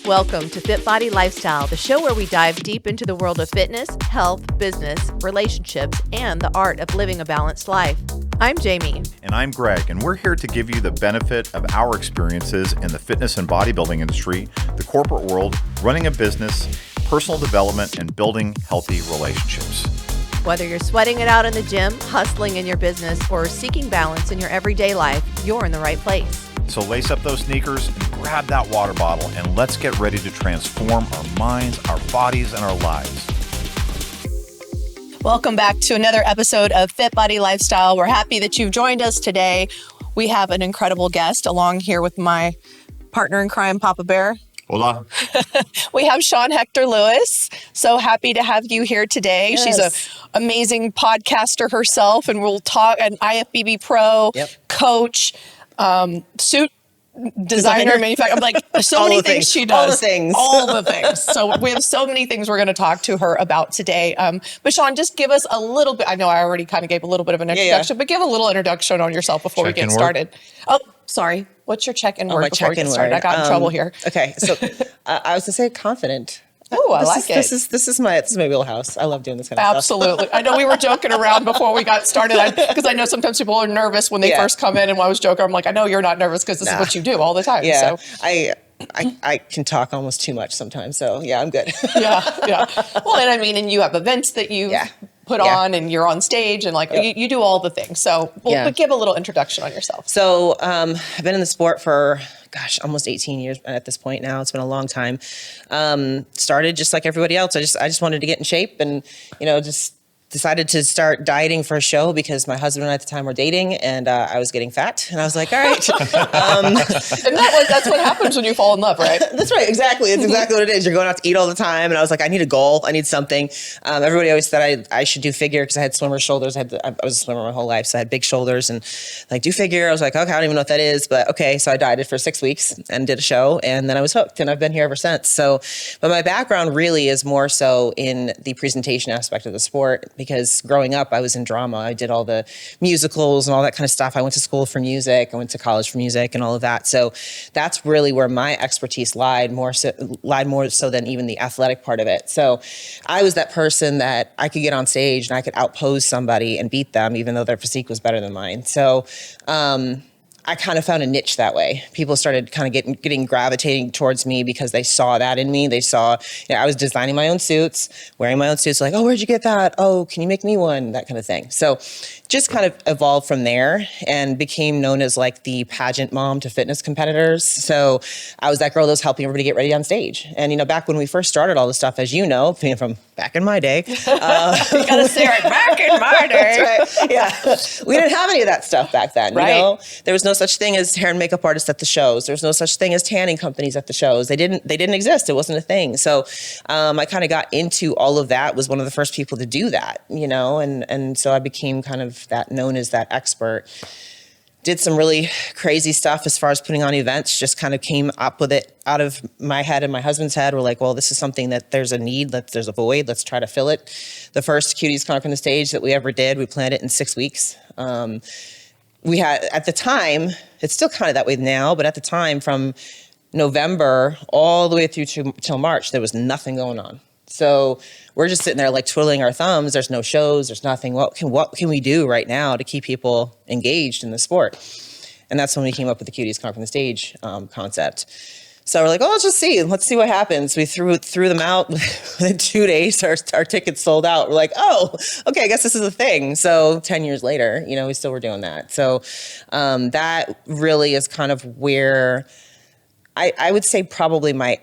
Welcome to FitBody Lifestyle, the show where we dive deep into the world of fitness, health, business, relationships, and the art of living a balanced life. I'm Jamie. And I'm Greg, and we're here to give you the benefit of our experiences in the fitness and bodybuilding industry, the corporate world, running a business, personal development, and building healthy relationships. Whether you're sweating it out in the gym, hustling in your business, or seeking balance in your everyday life, you're in the right place. So lace up those sneakers and grab that water bottle, and let's get ready to transform our minds, our bodies, and our lives. Welcome back to another episode of FitBody Lifestyle. We're happy that you've joined us today. We have an incredible guest along here with my partner in crime, Papa Bear. Hola. We have Shawn Hektor-Lewis. So happy to have you here today. Yes. She's an amazing podcaster herself, and we'll talk an IFBB pro, coach, suit designer, manufacturer. I'm like, so many things she does. All the things. All the things. So we have so many things we're going to talk to her about today. But Shawn, just give us a little bit. I know I already kind of gave a little bit of an introduction, but give a little introduction on yourself before we get started. Oh, sorry. What's your check-in word before we get started? I got in trouble here. Okay. So I was to say confident. Oh, I like it. This is my wheelhouse. I love doing this kind of stuff. Absolutely. I know we were joking around before we got started because I know sometimes people are nervous when they first come in, and when I was joking, I'm like, I know you're not nervous because this is what you do all the time. Yeah. So. I can talk almost too much sometimes. So yeah, I'm good. Yeah. Well, and I mean, and you have events that you put on, and you're on stage, and you do all the things. So but give a little introduction on yourself. So I've been in the sport for almost 18 years at this point now. It's been a long time. Started just like everybody else. I just wanted to get in shape, and just decided to start dieting for a show because my husband and I at the time were dating, and I was getting fat, and I was like, all right. And that's what happens when you fall in love, right? That's right. Exactly. It's exactly what it is. You're going out to eat all the time. And I was like, I need a goal. I need something. Everybody always said I should do figure because I had swimmer shoulders. I was a swimmer my whole life. So I had big shoulders, and do figure. I was like, okay, I don't even know what that is, but okay. So I dieted for 6 weeks and did a show, and then I was hooked, and I've been here ever since. So, but my background really is more so in the presentation aspect of the sport, because growing up, I was in drama. I did all the musicals and all that kind of stuff. I went to school for music. I went to college for music and all of that. So that's really where my expertise lied more so than even the athletic part of it. So I was that person that I could get on stage and I could outpose somebody and beat them, even though their physique was better than mine. So I kind of found a niche that way. People started kind of getting gravitating towards me because they saw that in me. They saw, I was designing my own suits, wearing my own suits, like, oh, where'd you get that? Oh, can you make me one? That kind of thing. So just kind of evolved from there and became known as like the pageant mom to fitness competitors. So I was that girl that was helping everybody get ready on stage. And, back when we first started all this stuff, as you know, from back in my day. You gotta say it, back in my day. That's right. Yeah. We didn't have any of that stuff back then. Right. There was no such thing as hair and makeup artists at the shows. There's no such thing as tanning companies at the shows. They didn't exist. It wasn't a thing. So I kind of got into all of that, was one of the first people to do that, and so I became kind of that known as that expert. Did some really crazy stuff as far as putting on events, just kind of came up with it out of my head and my husband's head. We're like, well, this is something that there's a need, there's a void, let's try to fill it. The first Cuties Conquering the Stage that we ever did, we planned it in 6 weeks. We had, at the time, it's still kind of that way now, but at the time, from November all the way through till March, there was nothing going on. So we're just sitting there like twiddling our thumbs. There's no shows. There's nothing. What can we do right now to keep people engaged in the sport? And that's when we came up with the Cuties Conquering the Stage concept. So we're like, oh, let's just see. Let's see what happens. We threw them out within 2 days. Our tickets sold out. We're like, oh, okay, I guess this is a thing. So 10 years later, we still were doing that. So that really is kind of where I would say probably my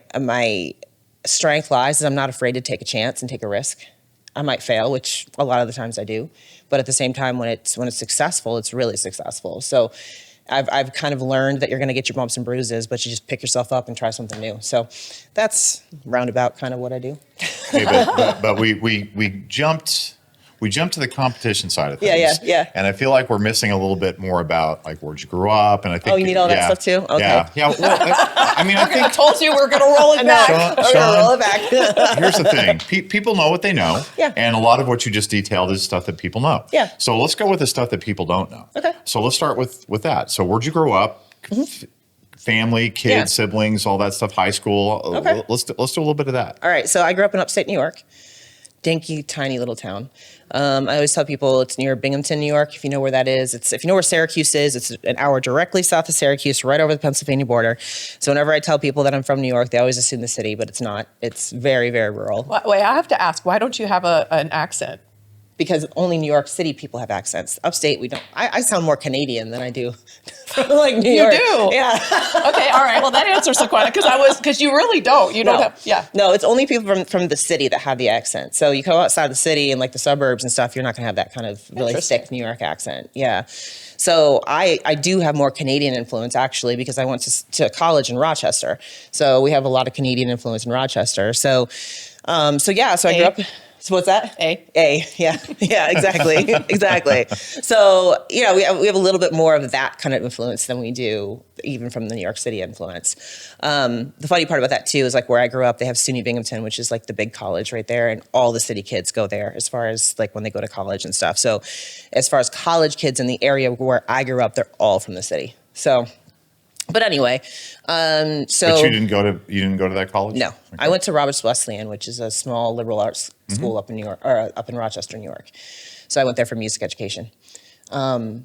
strength lies is I'm not afraid to take a chance and take a risk. I might fail, which a lot of the times I do, but at the same time, when it's successful, it's really successful. So I've kind of learned that you're going to get your bumps and bruises, but you just pick yourself up and try something new. So that's roundabout kind of what I do. Hey, but we jumped to the competition side of things. Yeah. And I feel like we're missing a little bit more about like where'd you grow up, and I think you need all that stuff too. Okay. Yeah. Well, I think I told you we're gonna roll it back. Roll it back. Here's the thing: people know what they know, and a lot of what you just detailed is stuff that people know. Yeah. So let's go with the stuff that people don't know. Okay. So let's start with that. So where'd you grow up? Mm-hmm. family, kids, siblings, all that stuff, high school. Okay. Let's do a little bit of that. All right. So I grew up in upstate New York, dinky, tiny little town. I always tell people it's near Binghamton, New York. If you know where that is, if you know where Syracuse is, it's an hour directly south of Syracuse, right over the Pennsylvania border. So whenever I tell people that I'm from New York, they always assume the city, but it's not. It's very, very rural. Wait, I have to ask, why don't you have an accent? Because only New York City people have accents. Upstate, we don't. I sound more Canadian than I do like New York. You do? Yeah. Okay, all right. Well, that answers the question because you really don't. You don't have, yeah. No, it's only people from the city that have the accent. So you go outside the city and like the suburbs and stuff, you're not going to have that kind of really thick New York accent. Yeah. So I do have more Canadian influence actually because I went to college in Rochester. So we have a lot of Canadian influence in Rochester. So I grew up. So what's that? A, yeah, exactly, exactly. So, we have a little bit more of that kind of influence than we do even from the New York City influence. The funny part about that too is like where I grew up, they have SUNY Binghamton, which is like the big college right there, and all the city kids go there as far as like when they go to college and stuff. So as far as college kids in the area where I grew up, they're all from the city. So, but anyway, But you didn't go to that college? No, okay. I went to Roberts Wesleyan, which is a small liberal arts school up in New York, or up in Rochester, New York. So I went there for music education. Grew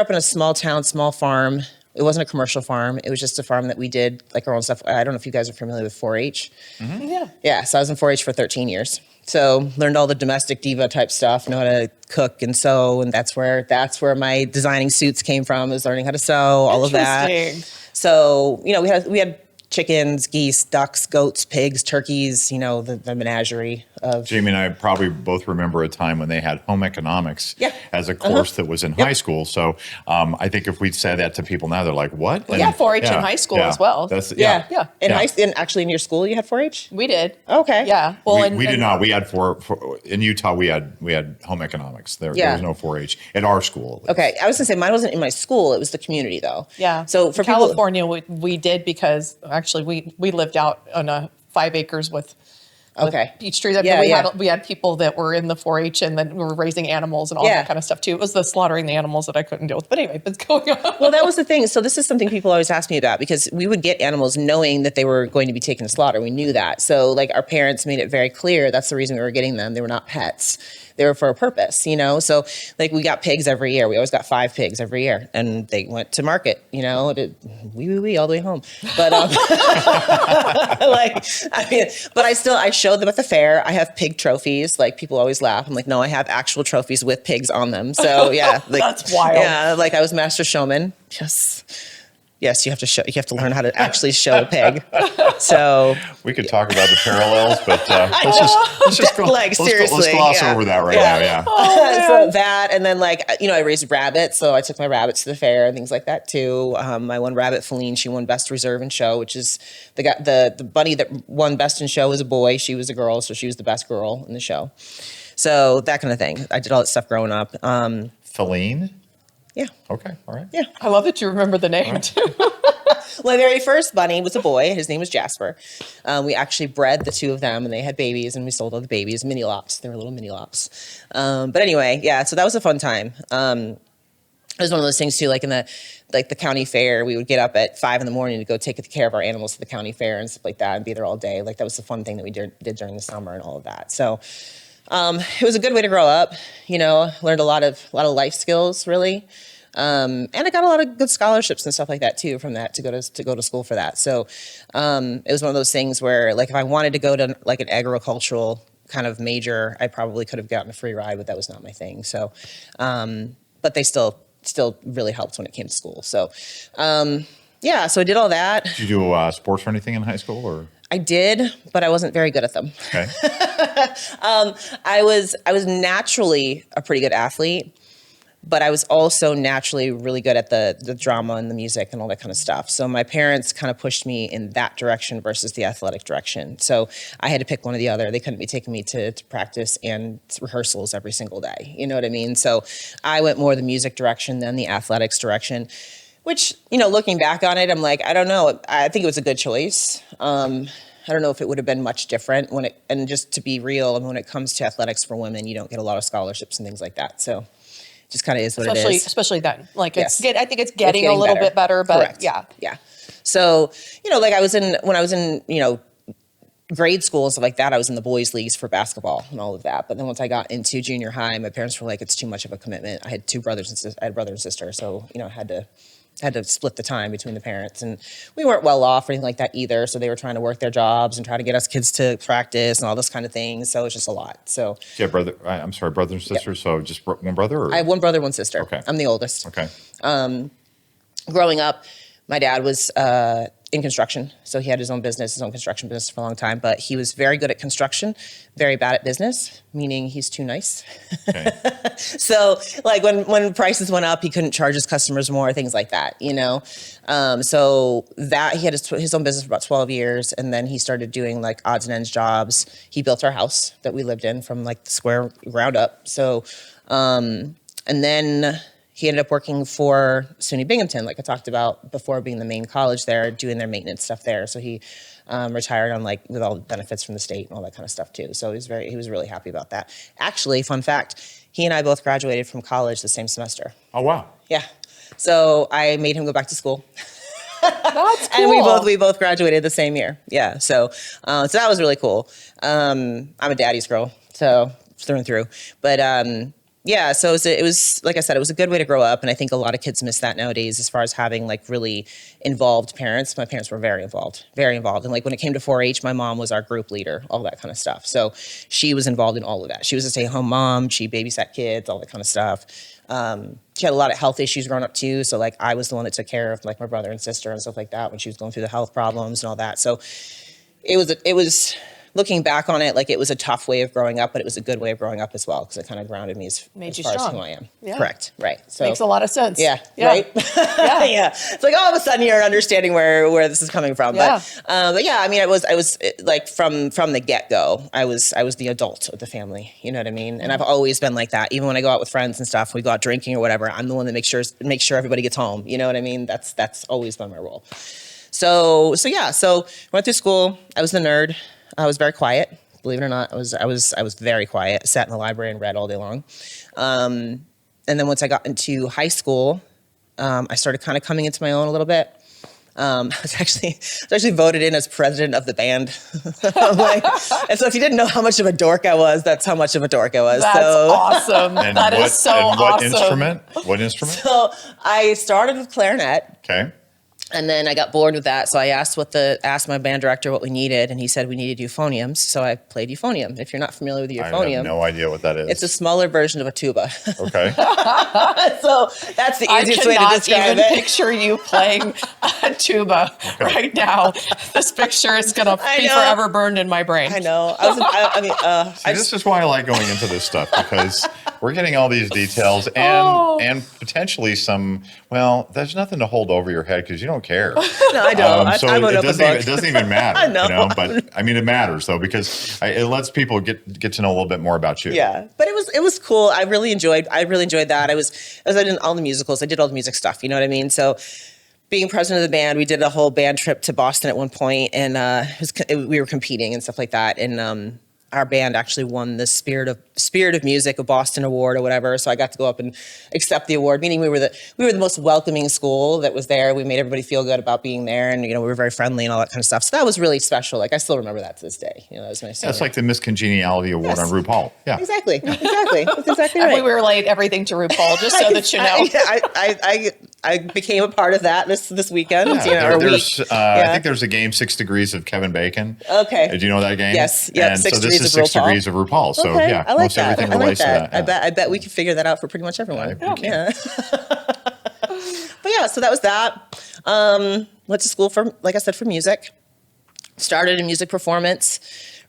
up in a small town, small farm. It wasn't a commercial farm. It was just a farm that we did like our own stuff. I don't know if you guys are familiar with 4-H. Mm-hmm. Yeah. Yeah. So I was in 4-H for 13 years. So learned all the domestic diva type stuff, know how to cook and sew, and that's where my designing suits came from. Is learning how to sew, all of that. So we had chickens, geese, ducks, goats, pigs, turkeys. The menagerie of. Jamie and I probably both remember a time when they had home economics as a course that was in high school. So I think if we'd say that to people now, they're like, "What?" We had 4-H in high school as well. And actually, in your school, you had 4-H. We did. Okay. Yeah. Well, we did not. We had in Utah. We had home economics. There was no 4-H at our school. Okay, I was gonna say mine wasn't in my school. It was the community though. Yeah. So for California, we did because actually we lived out on 5 acres with peach trees. We had people that were in the 4-H and then we were raising animals and all that kind of stuff too. It was the slaughtering the animals that I couldn't deal with. But anyway, what's going on? Well, that was the thing. So this is something people always ask me about because we would get animals knowing that they were going to be taken to slaughter. We knew that. So like our parents made it very clear that's the reason we were getting them. They were not pets. They were for a purpose, So like we got pigs every year. We always got 5 pigs every year, and they went to market, all the way home. But but I showed them at the fair. I have pig trophies. Like people always laugh. I'm like, no, I have actual trophies with pigs on them. So yeah, like that's wild. Yeah, like I was master showman. Yes, you have to learn how to actually show a pig. So we could talk about the parallels, but let's just gloss over that right now. Yeah. So that, and then I raised rabbits, so I took my rabbits to the fair and things like that too. My one rabbit, Feline, she won best reserve in show, which is the bunny that won best in show was a boy. She was a girl, so she was the best girl in the show. So that kind of thing. I did all that stuff growing up. Feline. Yeah. Okay. All right. Yeah. I love that you remember the name too. My very first bunny was a boy. His name was Jasper. We actually bred the 2 of them, and they had babies, and we sold all the babies, mini lops. They were little mini lops. But anyway, yeah. So that was a fun time. It was one of those things too, like in the county fair, we would get up at 5 a.m. to go take care of our animals to the county fair and stuff like that, and be there all day. Like that was the fun thing that we did during the summer and all of that. So. It was a good way to grow up, learned a lot of life skills really. And I got a lot of good scholarships and stuff like that too from that to go to school for that. So, it was one of those things where like if I wanted to go to like an agricultural kind of major, I probably could have gotten a free ride, but that was not my thing. So, but they still really helped when it came to school. So, so I did all that. Did you do sports or anything in high school or? I did, but I wasn't very good at them. Okay. I was naturally a pretty good athlete, but I was also naturally really good at the drama and the music and all that kind of stuff. So my parents kind of pushed me in that direction versus the athletic direction. So I had to pick one or the other. They couldn't be taking me to practice and rehearsals every single day. You know what I mean? So I went more the music direction than the athletics direction. Which, looking back on it, I'm like, I don't know. I think it was a good choice. I don't know if it would have been much different and just to be real, when it comes to athletics for women, you don't get a lot of scholarships and things like that. So, just kind of is what it is. Especially then. Like Yes. I think it's getting a little bit better, but Correct. yeah. Yeah. So, like when I was in, grade school and stuff like that, I was in the boys' leagues for basketball and all of that. But then once I got into junior high, my parents were like, it's too much of a commitment. I had two brothers and sisters. I had a brother and sister. So, I had to split the time between the parents, and we weren't well off or anything like that either. So they were trying to work their jobs and try to get us kids to practice and all this kind of thing. So it's just a lot. So yeah, brother and sister. So just one brother? Or? I have one brother, one sister. Okay. I'm the oldest. Okay. Growing up, my dad was in construction. So he had his own construction business for a long time, but he was very good at construction, very bad at business, meaning he's too nice. Okay. So like when prices went up, he couldn't charge his customers more, things like that, So that he had his own business for about 12 years. And then he started doing like odds and ends jobs. He built our house that we lived in from like the square ground up. So, and then he ended up working for SUNY Binghamton, like I talked about before, being the main college there, doing their maintenance stuff there. So he retired on with all the benefits from the state and all that kind of stuff too. So he was really happy about that. Actually, fun fact, he and I both graduated from college the same semester. Oh, wow. Yeah. So I made him go back to school. That's cool. And we both graduated the same year. Yeah. So that was really cool. I'm a daddy's girl, so through and through. But yeah, so it was like I said, it was a good way to grow up, and I think a lot of kids miss that nowadays as far as having like really involved parents. My parents were very involved, and like when it came to 4-H, my mom was our group leader, all that kind of stuff. So she was involved in all of that. She was a stay-at-home mom. She babysat kids, all that kind of stuff. She had a lot of health issues growing up too. So like I was the one that took care of like my brother and sister and stuff like that when she was going through the health problems and all that. So it was. Looking back on it, like it was a tough way of growing up, but it was a good way of growing up as well because it kind of grounded me as far as who I am. Yeah. Correct. Right. So makes a lot of sense. Yeah. Right. Yeah. Yeah. It's like all of a sudden you're understanding where this is coming from. Yeah. But yeah, I mean, I was like from the get go, I was the adult of the family. You know what I mean? And I've always been like that. Even when I go out with friends and stuff, we go out drinking or whatever. I'm the one that makes sure everybody gets home. You know what I mean? That's always been my role. So yeah. So went through school. I was the nerd. I was very quiet. Believe it or not, I was very quiet. Sat in the library and read all day long. And then once I got into high school, I started kind of coming into my own a little bit. I was actually voted in as president of the band. And so if you didn't know how much of a dork I was, that's how much of a dork I was. That's awesome. And that is so awesome. What instrument? So I started with clarinet. Okay. And then I got bored with that, so I asked my band director what we needed, and he said we needed euphoniums, so I played euphonium. If you're not familiar with the euphonium, I have no idea what that is. It's a smaller version of a tuba. Okay. So that's the easiest way to describe it. I cannot even it. picture you playing a tuba right now. This picture is going to be forever burned in my brain. I know. This is why I like going into this stuff, because we're getting all these details and potentially some, there's nothing to hold over your head because you don't care. No, I don't. So I'm it doesn't even matter. I know. But I mean, it matters though, because it lets people get to know a little bit more about you. Yeah, but it was cool. I really enjoyed that. I was in all the musicals. I did all the music stuff. You know what I mean? So being president of the band, we did a whole band trip to Boston at one point, and we were competing and stuff like that. And our band actually won the Spirit of Music of Boston Award or whatever. So I got to go up and accept the award, meaning we were the most welcoming school that was there. We made everybody feel good about being there, and we were very friendly and all that kind of stuff. So that was really special. Like I still remember that to this day. That was my senior. That's like the Miss Congeniality Award on RuPaul. Yeah. Exactly. That's exactly right. We relate everything to RuPaul, just so that you know. I became a part of that this weekend. Yeah, I think there's a game 6 Degrees of Kevin Bacon. Okay. Do you know that game? Yes. Yeah. And 6 Degrees of 6 Degrees of RuPaul. So okay. yeah, I like most that. everything relates to that. I bet we can figure that out for pretty much everyone. Yeah. But yeah, so that was that. Went to school for music. Started in music performance.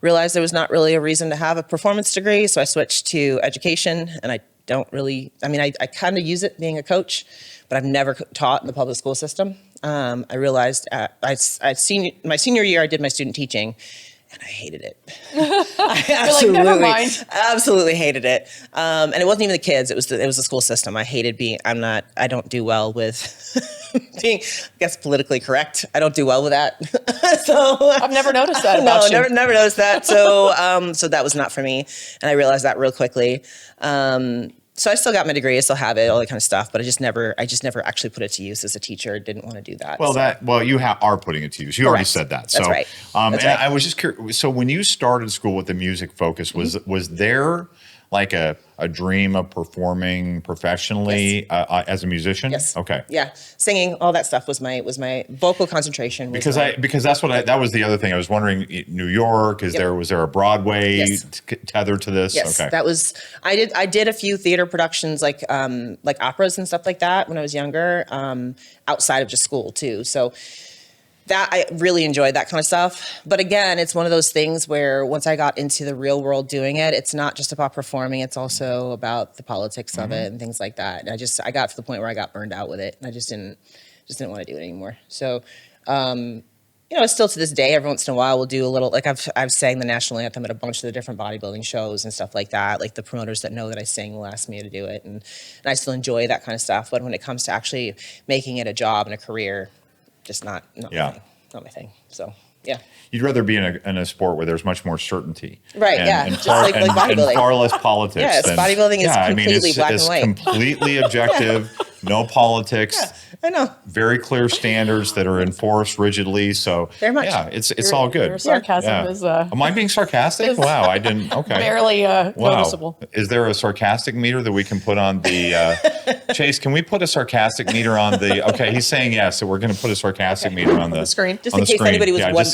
Realized there was not really a reason to have a performance degree, so I switched to education. And I kind of use it being a coach, but I've never taught in the public school system. I realized my senior year, I did my student teaching, and I hated it. I never mind. Absolutely hated it. And it wasn't even the kids; it was the school system. I hated being. I don't do well with being, I guess, politically correct. I don't do well with that. So I've never noticed that about you. No, never noticed that. So that was not for me, and I realized that real quickly. So I still got my degree, I still have it, all that kind of stuff, but I just never actually put it to use as a teacher. Didn't want to do that. Well, you are putting it to use. You already said that. That's right. That's right. I was just curious. So when you started school with the music focus, was there like a dream of performing professionally as a musician? Yes. Okay. Yeah, singing, all that stuff was my vocal concentration. Because that's what that was the other thing I was wondering. New York, was there a Broadway tethered to this? Yes, okay. that was. I did a few theater productions like operas and stuff like that when I was younger, outside of just school too. So that I really enjoyed that kind of stuff. But again, it's one of those things where once I got into the real world doing it, it's not just about performing, it's also about the politics of it and things like that. And I got to the point where I got burned out with it, and I just didn't want to do it anymore. So still to this day, every once in a while we'll do a little, like I've sang the national anthem at a bunch of the different bodybuilding shows and stuff like that. Like the promoters that know that I sing will ask me to do it, and I still enjoy that kind of stuff. But when it comes to actually making it a job and a career, just not my thing. So yeah. You'd rather be in a sport where there's much more certainty, right? And just like bodybuilding, and far less politics. Yes, bodybuilding is completely black and white. It's completely objective, no politics. Yeah, I know. Very clear standards that are enforced rigidly. So very much. Yeah, it's all good. Your sarcasm is. Am I being sarcastic? Wow, I didn't. Okay. Barely noticeable. Is there a sarcastic meter that we can put on the Chase? Can we put a sarcastic meter on the? Okay, he's saying yes, so we're going to put a sarcastic meter on the screen, just in case anybody was wondering.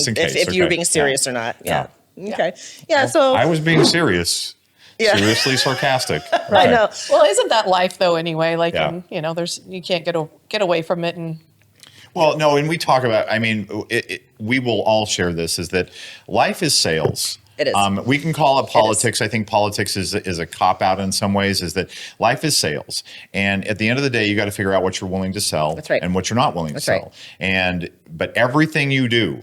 Just in case if you were being serious or not. Yeah. Okay. Yeah. So I was being serious. Yeah. Seriously sarcastic. Right. I know. Well, isn't that life though? Anyway, like you can't get away from it. And well, no, and we talk about. I mean, we will all share this. Is that life is sales. It is. We can call it politics. I think politics is a cop out in some ways. Is that life is sales, and at the end of the day, you got to figure out what you're willing to sell and what you're not willing to sell. But everything you do,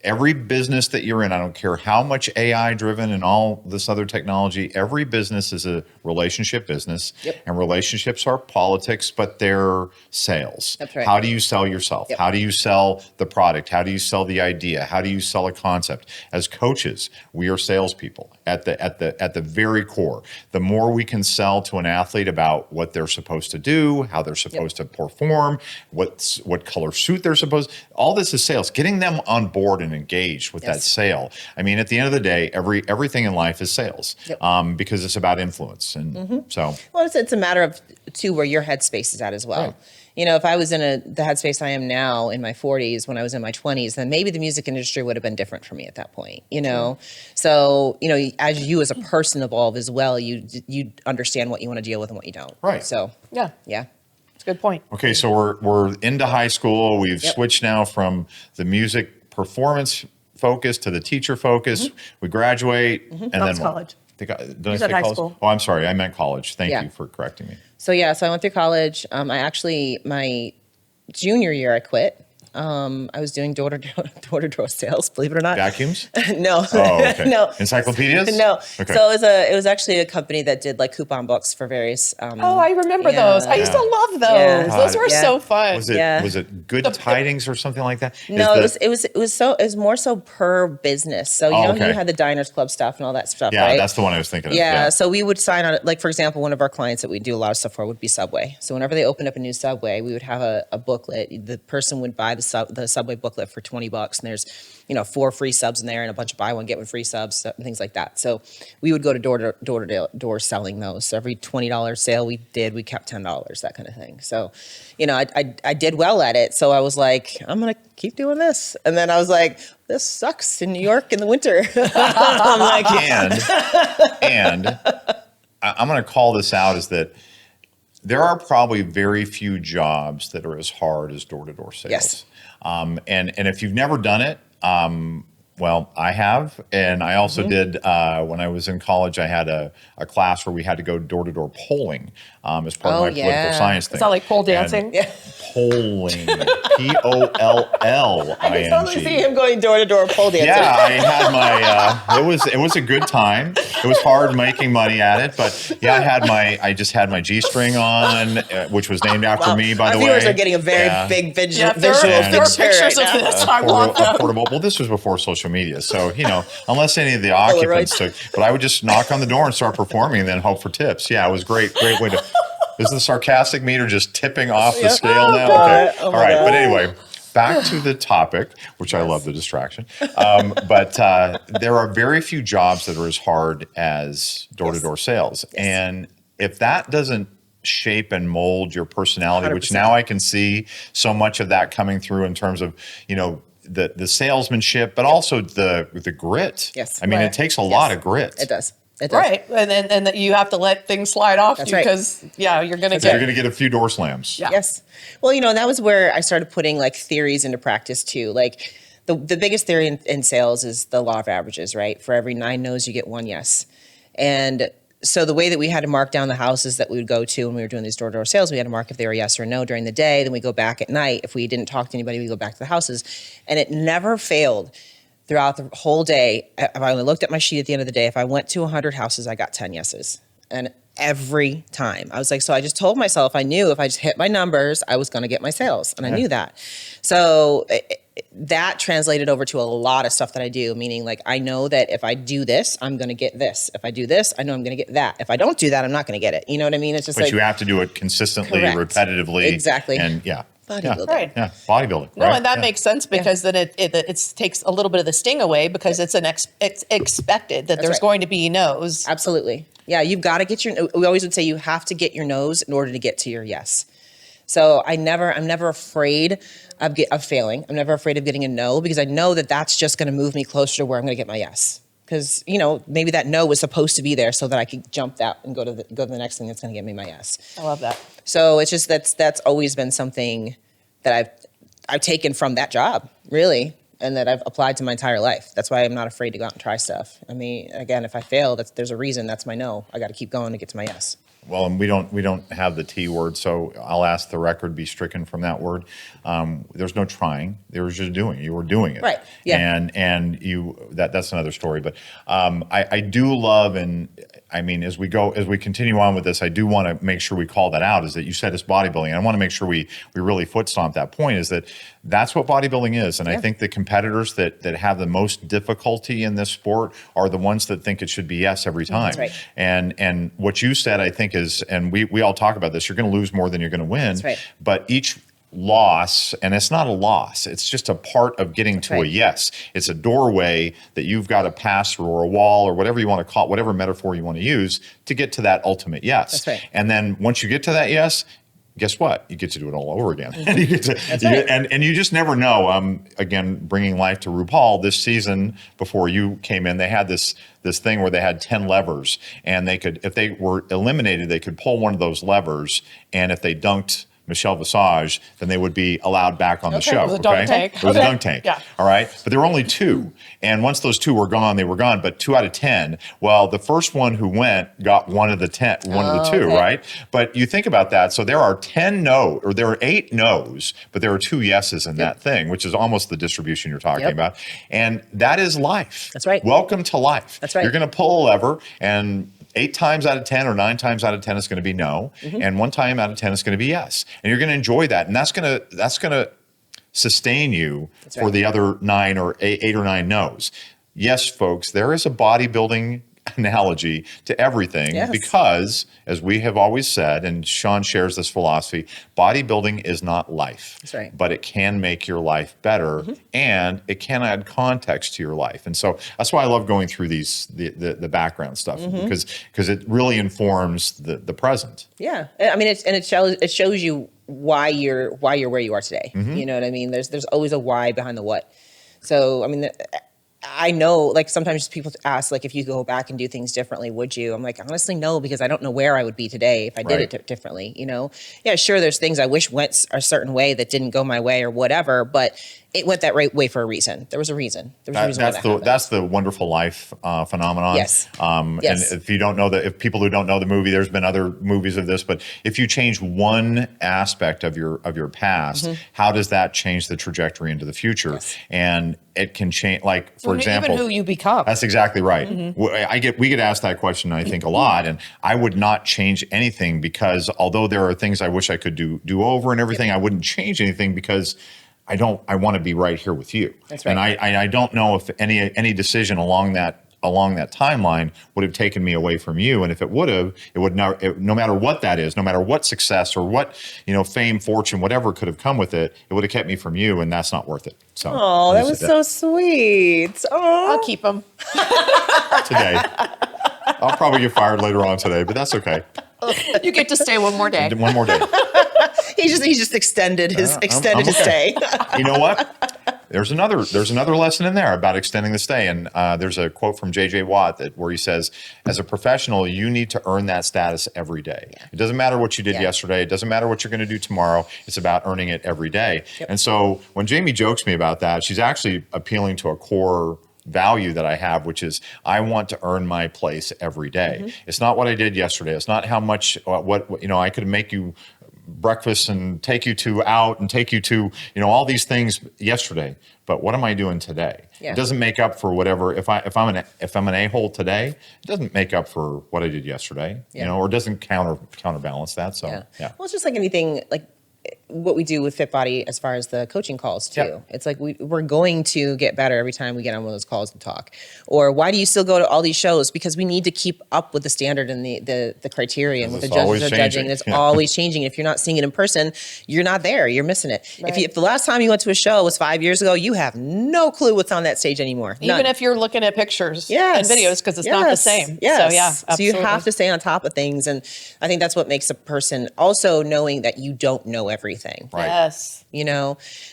every business that you're in, I don't care how much AI driven and all this other technology, every business is a relationship business, and relationships are politics, but they're sales. That's right. How do you sell yourself? How do you sell the product? How do you sell the idea? How do you sell a concept? As coaches, we are salespeople at the very core. The more we can sell to an athlete about what they're supposed to do, how they're supposed to perform, what color suit they're supposed. All this is sales. Getting them on board and engaged with that sale. I mean, at the end of the day, everything in life is sales because it's about influence, and so. Well, it's a matter of too where your headspace is at as well. Right. You know, if I was in the headspace I am now in my 40s, when I was in my 20s, then maybe the music industry would have been different for me at that point, you know? So, you know, as you as a person evolve as well, you understand what you want to deal with and what you don't. Right. So, yeah. It's a good point. Okay, so we're into high school. We've switched now from the music performance focus to the teacher focus. We graduate, and then college. Did I say college? School. Oh, I'm sorry. I meant college. Thank you for correcting me. So so I went through college. My junior year, I quit. I was doing door-to-door sales, believe it or not. Vacuums? No. Oh, okay. No. Encyclopedias? No. Okay. So it was actually a company that did like coupon books for various. I remember those. I used to love those. Yeah. Those were so fun. Was it Good Tidings or something like that? No, it was more so per business. So you had the Diners Club stuff and all that stuff. Yeah, right? that's the one I was thinking of. Yeah. So we would sign on. Like for example, one of our clients that we do a lot of stuff for would be Subway. So whenever they opened up a new Subway, we would have a booklet. The person would buy the Subway booklet for $20, and there's 4 free subs in there and a bunch of buy one get one free subs and things like that. So we would go to door selling those. So every $20 sale we kept $10, that kind of thing. So I did well at it. So I was like, I'm gonna keep doing this, and then I was like, this sucks in New York in the winter. I'm like, and I'm gonna call this out is that there are probably very few jobs that are as hard as door-to-door sales. Yes. And if you've never done it, well, I have. And I also did, when I was in college, I had a class where we had to go door-to-door polling as part of my political science thing. Is that like pole dancing? Polling. P-O-L-L-I-N-G. I can totally see him going door-to-door pole dancing. Yeah, I had my, it was a good time. It was hard making money at it, but I just had my G-string on, which was named after me, by the way. Our viewers are getting a very big visual there are pictures of this. I want them. Portable. Well, this was before social social media. So, unless any of the occupants took, but I would just knock on the door and start performing and then hope for tips. Yeah, it was great. Great way to, is the sarcastic meter just tipping off the scale now? Okay. All right. But anyway, back to the topic, which I love the distraction. But there are very few jobs that are as hard as door-to-door sales. Yes. And if that doesn't shape and mold your personality, 100%. Which now I can see so much of that coming through in terms of, the salesmanship, but also the grit. Yes. I mean, it takes a lot of grit. It does. Right. And then you have to let things slide off because you're going to get a few door slams. Yeah. Yes. Well, that was where I started putting like theories into practice too. Like the biggest theory in sales is the law of averages, right? For every 9 no's, you get 1 yes. And so the way that we had to mark down the houses that we would go to when we were doing these door-to-door sales, we had to mark if they were yes or no during the day. Then we go back at night. If we didn't talk to anybody, we go back to the houses. And it never failed throughout the whole day. If I only looked at my sheet at the end of the day, if I went to 100 houses, I got 10 yeses. And every time I was like, so I just told myself, I knew if I just hit my numbers, I was going to get my sales. And I knew that. So that translated over to a lot of stuff that I do, meaning like, I know that if I do this, I'm going to get this. If I do this, I know I'm going to get that. If I don't do that, I'm not going to get it. You know what I mean? It's just but you have to do it consistently, repetitively. Exactly. And bodybuilding. Yeah. Right. Yeah, bodybuilding. No, and that makes sense because then it takes a little bit of the sting away because it's expected that there's going to be no's. Absolutely. Yeah, you've got to get we always would say you have to get your no's in order to get to your yes. So I'm never afraid of failing. I'm never afraid of getting a no because I know that that's just going to move me closer to where I'm going to get my yes. Because, maybe that no was supposed to be there so that I could jump that and go to the next thing that's going to get me my yes. I love that. So it's just that's always been something that I've taken from that job, really, and that I've applied to my entire life. That's why I'm not afraid to go out and try stuff. I mean, again, if I fail, there's a reason. That's my no. I got to keep going to get to my yes. Well, and we don't have the T word, so I'll ask the record be stricken from that word. There's no trying. There was just doing. You were doing it, right? Yeah. And that's another story. But I do love, and I mean, as we continue on with this, I do want to make sure we call that out. Is that you said it's bodybuilding? And I want to make sure we really foot stomp that point. Is that's what bodybuilding is, and I think the competitors that have the most difficulty in this sport are the ones that think it should be yes every time. That's right. And what you said, I think, is, and we all talk about this, you're going to lose more than you're going to win. That's right. But each loss, and it's not a loss, it's just a part of getting to a yes. It's a doorway that you've got to pass through, or a wall, or whatever you want to call it, whatever metaphor you want to use to get to that ultimate yes. That's right. And then once you get to that yes, guess what? You get to do it all over again. And you get to, and you just never know. Again, bringing life to RuPaul, this season before you came in, they had this thing where they had 10 levers, and they could, if they were eliminated, they could pull one of those levers, and if they dunked Michelle Visage, then they would be allowed back on the show. It was a dunk tank. It was a dunk tank. Yeah. All right. But there were only 2. And once those 2 were gone, they were gone. But 2 out of 10. Well, the first one who went got one of the 2, right? But you think about that. So there are 10 no, or there are 8 no's, but there are 2 yeses in that thing, which is almost the distribution you're talking about. And that is life. That's right. Welcome to life. That's right. You're going to pull a lever, and 8 times out of 10 or 9 times out of 10 is going to be no, and 1 time out of 10 is going to be yes, and you're going to enjoy that, and that's going to sustain you for the other 9 or 8 or 9 no's. Yes, folks, there is a bodybuilding analogy to everything because, as we have always said, and Shawn shares this philosophy, bodybuilding is not life. That's right. But it can make your life better, and it can add context to your life. And so that's why I love going through the background stuff, because it really informs the present. Yeah, I mean, it shows you why you're where you are today. You know what I mean? There's always a why behind the what. So I mean, I know, like, sometimes people ask, like, if you go back and do things differently, would you? I'm like, honestly, no, because I don't know where I would be today if I did it differently, Yeah, sure, there's things I wish went a certain way that didn't go my way or whatever, but it went that way for a reason. There was a reason. There was a reason why that happened. That's the Wonderful Life phenomenon. Yes. And if you don't know if people who don't know the movie, there's been other movies of this, but if you change one aspect of your past, how does that change the trajectory into the future? Yes. And it can change, like, for example, even who you become. That's exactly right. We get asked that question, I think, a lot, and I would not change anything, because although there are things I wish I could do over and everything, I wouldn't change anything, because I want to be right here with you. That's right. And I don't know if any decision along that timeline would have taken me away from you. And if it would have, no matter what that is, no matter what success or what, fame, fortune, whatever could have come with it, it would have kept me from you. And that's not worth it. So, oh, that was so sweet. Oh, I'll keep them today. I'll probably get fired later on today, but that's okay. You get to stay one more day. One more day. he just extended his I'm his okay. stay. You know what? There's another lesson in there about extending the stay. And there's a quote from J.J. Watt where he says, as a professional, you need to earn that status every day. Yeah. It doesn't matter what you did yesterday. It doesn't matter what you're going to do tomorrow. It's about earning it every day. Yep. And so when Jamie jokes me about that, she's actually appealing to a core value that I have, which is I want to earn my place every day. Mm-hmm. It's not what I did yesterday. It's not how much, I could make you breakfast and take you to out and take you to, all these things yesterday. But what am I doing today? Yeah. It doesn't make up for whatever. If I'm an a-hole today, it doesn't make up for what I did yesterday. Or doesn't counterbalance that. So yeah. Well, it's just like anything, like what we do with FitBody as far as the coaching calls too. Yep. It's like we're going to get better every time we get on one of those calls and talk. Or why do you still go to all these shows? Because we need to keep up with the standard and the criteria and what the judges are judging. And it's always changing. If you're not seeing it in person, you're not there. You're missing it. Right. If the last time you went to a show was 5 years ago, you have no clue what's on that stage anymore. None. Even if you're looking at pictures and videos, because it's not the same. Yes. So yeah, absolutely. So you have to stay on top of things. And I think that's what makes a person also knowing that you don't know everything. Right. Yes.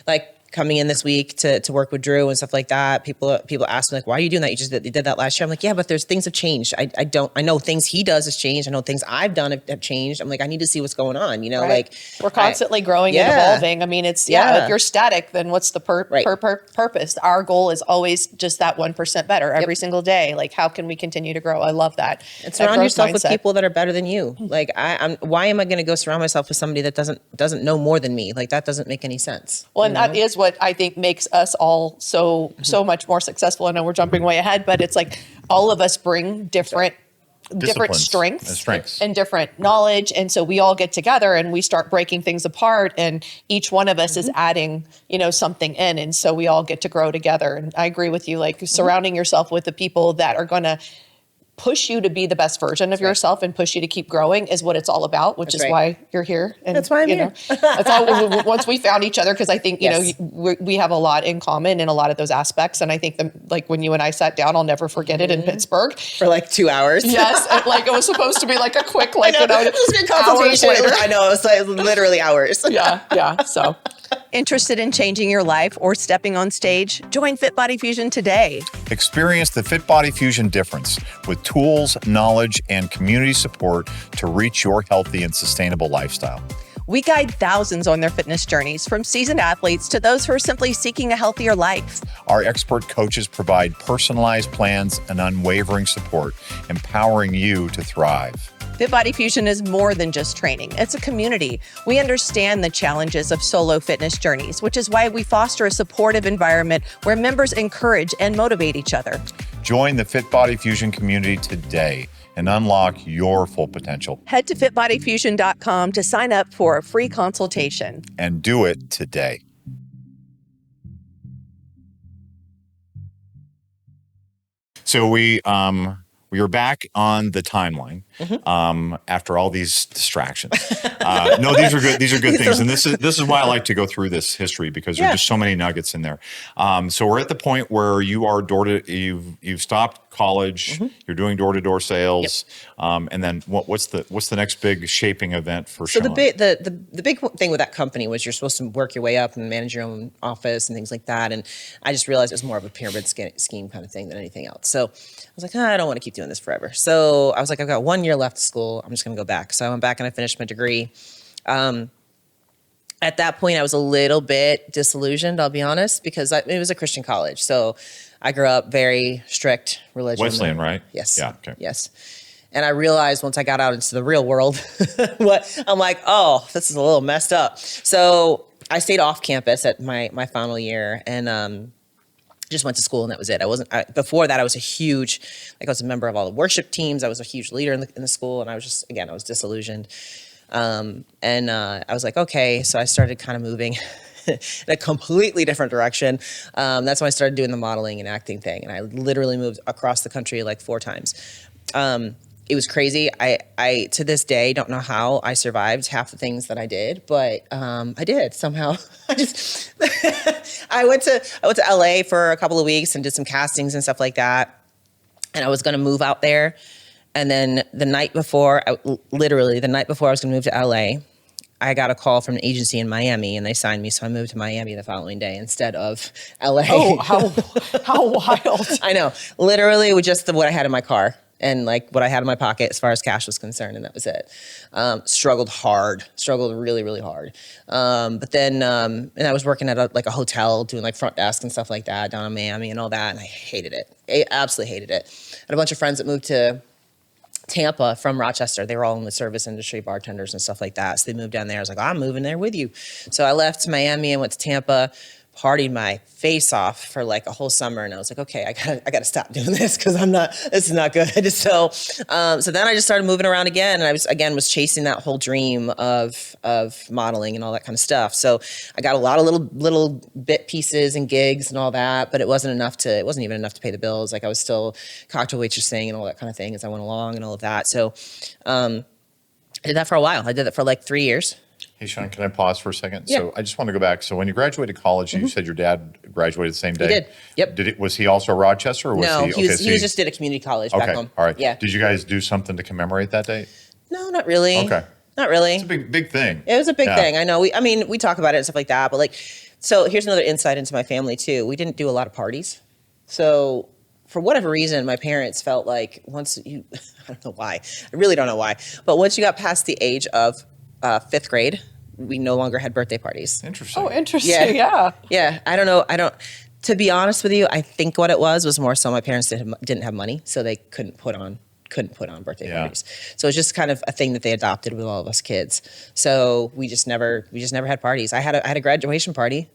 Like coming in this week to work with Drew and stuff like that, people ask me like, why are you doing that? You did that last year. I'm like, yeah, but there's things have changed. I know things he does has changed. I know things I've done have changed. I'm like, I need to see what's going on, right. Like we're constantly growing and evolving. I mean, it's if you're static, then what's the purpose? Our goal is always just that 1% better every single day. Like, how can we continue to grow? I love that. And surround yourself with people that are better than you. Like why am I going to go surround myself with somebody that doesn't know more than me? Like that doesn't make any sense. Well, and that is what I think makes us all so much more successful. I know we're jumping way ahead, but it's like all of us bring different strengths and different knowledge. And so we all get together and we start breaking things apart, and each one of us is adding, something in. And so we all get to grow together. And I agree with you, like surrounding yourself with the people that are going to push you to be the best version of yourself and push you to keep growing is what it's all about, which is why you're here. And that's why I'm here. That's all. Once we found each other, because I think, we have a lot in common in a lot of those aspects. And I think like when you and I sat down, I'll never forget it in Pittsburgh. For like 2 hours. Yes. Like it was supposed to be like a quick, like, just a consultation. I know. It was like literally hours. Yeah. So. Interested in changing your life or stepping on stage? Join FitBody Fusion today. Experience the FitBody Fusion difference with tools, knowledge, and community support to reach your healthy and sustainable lifestyle. We guide thousands on their fitness journeys, from seasoned athletes to those who are simply seeking a healthier life. Our expert coaches provide personalized plans and unwavering support, empowering you to thrive. FitBody Fusion is more than just training. It's a community. We understand the challenges of solo fitness journeys, which is why we foster a supportive environment where members encourage and motivate each other. Join the FitBody Fusion community today and unlock your full potential. Head to fitbodyfusion.com to sign up for a free consultation. And do it today. So we are back on the timeline after all these distractions. No, these are good. These are good things, and this is why I like to go through this history, because there's just so many nuggets in there. So we're at the point where you are you've stopped college. You're doing door-to-door sales, and then what's the next big shaping event for Shawn? So the big thing with that company was you're supposed to work your way up and manage your own office and things like that. And I just realized it was more of a pyramid scheme kind of thing than anything else. So I was like, I don't want to keep doing this forever. So I was like, I've got 1 year left of school. I'm just going to go back. So I went back and I finished my degree. At that point, I was a little bit disillusioned, I'll be honest, because it was a Christian college. So I grew up very strict religion. Wesleyan, right? Yes. Yeah. Okay. Yes. And I realized once I got out into the real world, I'm like, oh, this is a little messed up. So I stayed off campus at my final year and just went to school, and that was it. Before that, I was I was a member of all the worship teams. I was a huge leader in the school, and I was disillusioned. And I was like, okay. So I started kind of moving in a completely different direction. That's when I started doing the modeling and acting thing. And I literally moved across the country like 4 times. It was crazy. I to this day don't know how I survived half the things that I did, but I did somehow. I went to LA for a couple of weeks and did some castings and stuff like that. And I was going to move out there. And then the night before I was going to move to LA, I got a call from an agency in Miami and they signed me. So I moved to Miami the following day instead of LA. Oh, how wild. I know. Literally with just what I had in my car and like what I had in my pocket as far as cash was concerned. And that was it. Struggled really, really hard. But then, and I was working at a hotel doing like front desk and stuff like that down in Miami and all that. And I hated it. I absolutely hated it. I had a bunch of friends that moved to Tampa from Rochester. They were all in the service industry, bartenders and stuff like that. So they moved down there. I was like, I'm moving there with you. So I left Miami and went to Tampa, partied my face off for like a whole summer. And I was like, okay, I gotta stop doing this because this is not good. So then I just started moving around again. And I was chasing that whole dream of modeling and all that kind of stuff. So I got a lot of little bit pieces and gigs and all that, but it wasn't even enough to pay the bills. Like I was still cocktail waitressing and all that kind of thing as I went along and all of that. So I did that for a while. I did that for like 3 years. Hey, Shawn, can I pause for a second? Yeah. So I just want to go back. So when you graduated college, you said your dad graduated the same day? He did. Yep. Was he also Rochester? Or was No, he just did a community college back home. All right. Yeah. Did you guys do something to commemorate that date? No, not really. Okay. Not really. It's a big thing. It was a big thing. I know. We talk about it and stuff like that, but so here's another insight into my family too. We didn't do a lot of parties. So for whatever reason, my parents felt like I don't know why. I really don't know why. But once you got past the age of 5th grade, we no longer had birthday parties. Interesting. Oh, interesting. Yeah. Yeah. I don't know. To be honest with you, I think what it was more so my parents didn't have money, so they couldn't put on birthday parties. So it's just kind of a thing that they adopted with all of us kids. So we just never had parties. I had a graduation party,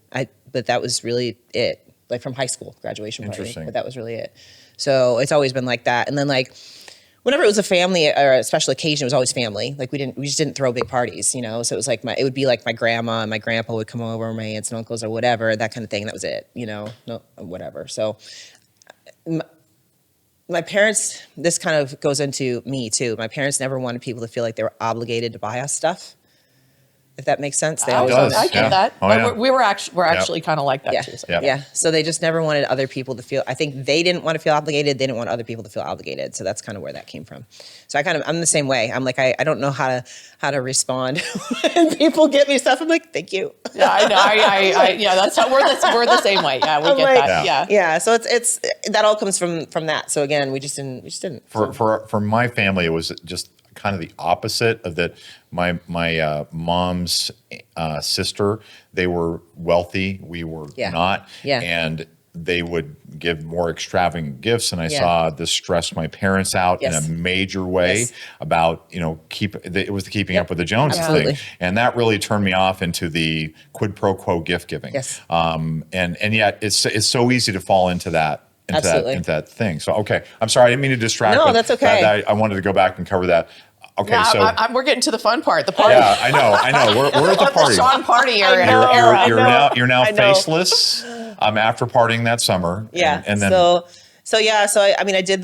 but that was really it. Like from high school graduation party. Interesting. But that was really it. So it's always been like that. And then whenever it was a family or a special occasion, it was always family. Like we just didn't throw big parties, So it was like it would be like my grandma and my grandpa would come over, my aunts and uncles or whatever, that kind of thing. That was it, no, whatever. So my parents, this kind of goes into me too. My parents never wanted people to feel like they were obligated to buy us stuff. If that makes sense. I get that. Oh, yeah. We're actually kind of like that too. So. Yeah. So they just never wanted other people to feel, I think they didn't want to feel obligated. They didn't want other people to feel obligated. So that's kind of where that came from. So I'm the same way. I'm like, I don't know how to respond when people get me stuff. I'm like, thank you. Yeah, I know. Yeah, that's how we're the same way. Yeah, we get that. Yeah. Yeah. So it's that all comes from that. So again, we just didn't. For my family, it was just kind of the opposite of that. My mom's sister, they were wealthy. We were not. Yeah. And they would give more extravagant gifts. And I saw this stress my parents out in a major way about, it was the keeping up with the Joneses thing. And that really turned me off into the quid pro quo gift giving. Yes. And yet it's so easy to fall into that. Into that thing. So, okay. I'm sorry. I didn't mean to distract. No, that's okay. I wanted to go back and cover that. Okay, yeah, so we're getting to the fun part. The party. Yeah, I know. We're at the party. The Shawn party area. You're now faceless. After partying that summer. Yeah. And then. So I did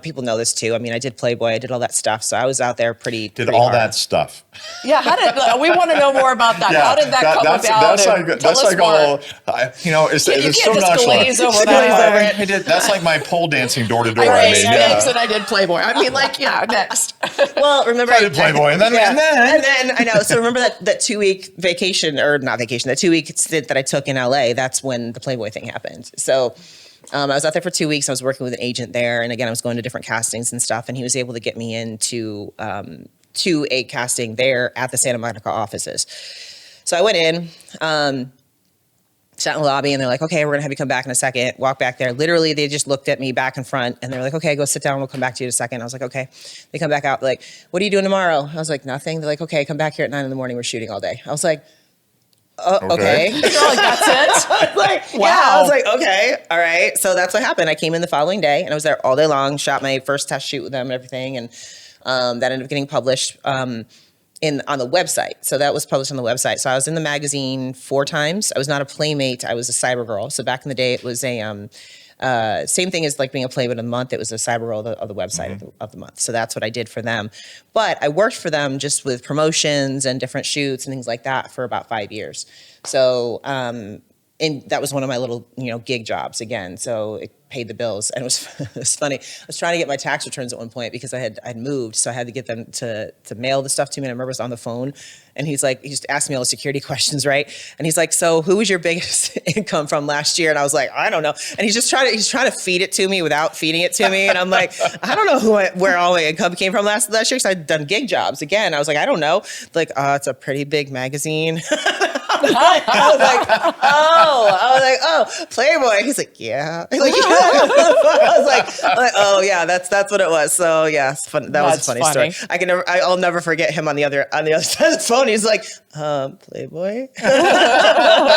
people know this too. I did Playboy, I did all that stuff. So I was out there pretty hard. That stuff. Yeah, we want to know more about that. How did that come about? That's like all, it's so nonchalant. That's like my pole dancing door to door. I raised pigs and I did Playboy. Next. Well, remember I did Playboy and then I know. So remember that 2-week vacation, or not vacation, that 2-week stint that I took in LA. That's when the Playboy thing happened. So I was out there for 2 weeks. I was working with an agent there. And again, I was going to different castings and stuff. And he was able to get me into to a casting there at the Santa Monica offices. So I went in, sat in the lobby, and they're like, okay, we're going to have you come back in a second. Walk back there. Literally, they just looked at me back and front. And they're like, okay, go sit down. We'll come back to you in a second. I was like, okay. They come back out like, what are you doing tomorrow? I was like, nothing. They're like, okay, come back here at 9 a.m. We're shooting all day. I was like, okay. You're like, that's it? Wow. Yeah, I was like, okay, all right. So that's what happened. I came in the following day and I was there all day long, shot my first test shoot with them and everything. And that ended up getting published. on the website. So that was published on the website. So I was in the magazine 4 times. I was not a Playmate. I was a Cyber Girl. So back in the day, it was a same thing as like being a Playmate of the month. It was a Cyber Girl of the website of the month. So that's what I did for them. But I worked for them just with promotions and different shoots and things like that for about 5 years. So and that was one of my little, gig jobs again. So it paid the bills. And it was funny. I was trying to get my tax returns at one point because I'd moved. So I had to get them to mail the stuff to me. And I remember I was on the phone and he just asked me all the security questions, right? And he's like, so who was your biggest income from last year? And I was like, I don't know. And he's trying to feed it to me without feeding it to me. And I'm like, I don't know where all my income came from last year because I'd done gig jobs. Again, I was like, I don't know. Like, it's a pretty big magazine. I was like, oh, Playboy. He's like, yeah. He's like, yeah. I was like, oh yeah, that's what it was. So yeah, it's fun. That was a funny story. I'll never forget him on the other side of the phone. He's like, Playboy. I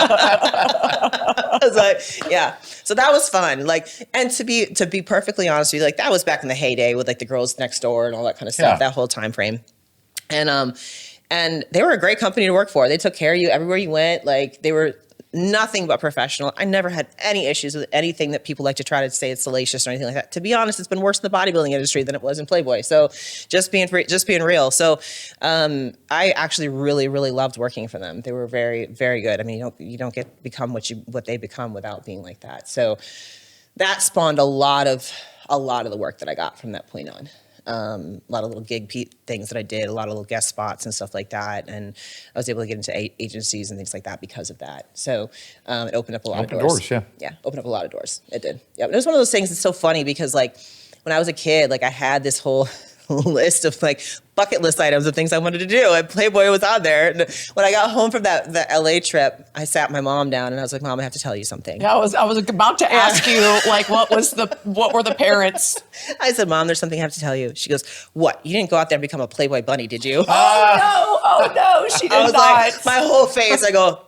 was like, yeah. So that was fun. Like, and to be perfectly honest with you, like that was back in the heyday with like the Girls Next Door and all that kind of stuff. That whole time frame, and they were a great company to work for. They took care of you everywhere you went. Like they were nothing but professional. I never had any issues with anything that people like to try to say it's salacious or anything like that. To be honest, it's been worse in the bodybuilding industry than it was in Playboy. So just being real. So I actually really, really loved working for them. They were very, very good. I mean, you don't become what they become without being like that. So that spawned a lot of the work that I got from that point on. A lot of little gig things that I did, a lot of little guest spots and stuff like that. And I was able to get into agencies and things like that because of that. So it opened up a lot of doors. Yeah, opened up a lot of doors. It did. Yeah, it was one of those things that's so funny because like when I was a kid, like I had this whole list of like bucket list items of things I wanted to do, and Playboy was on there. And when I got home from the LA trip, I sat my mom down and I was like, Mom, I have to tell you something. Yeah, I was about to ask you like what were the parents? I said, Mom, there's something I have to tell you. She goes, what? You didn't go out there and become a Playboy bunny, did you? Oh no, she did not. Like, my whole face, I go,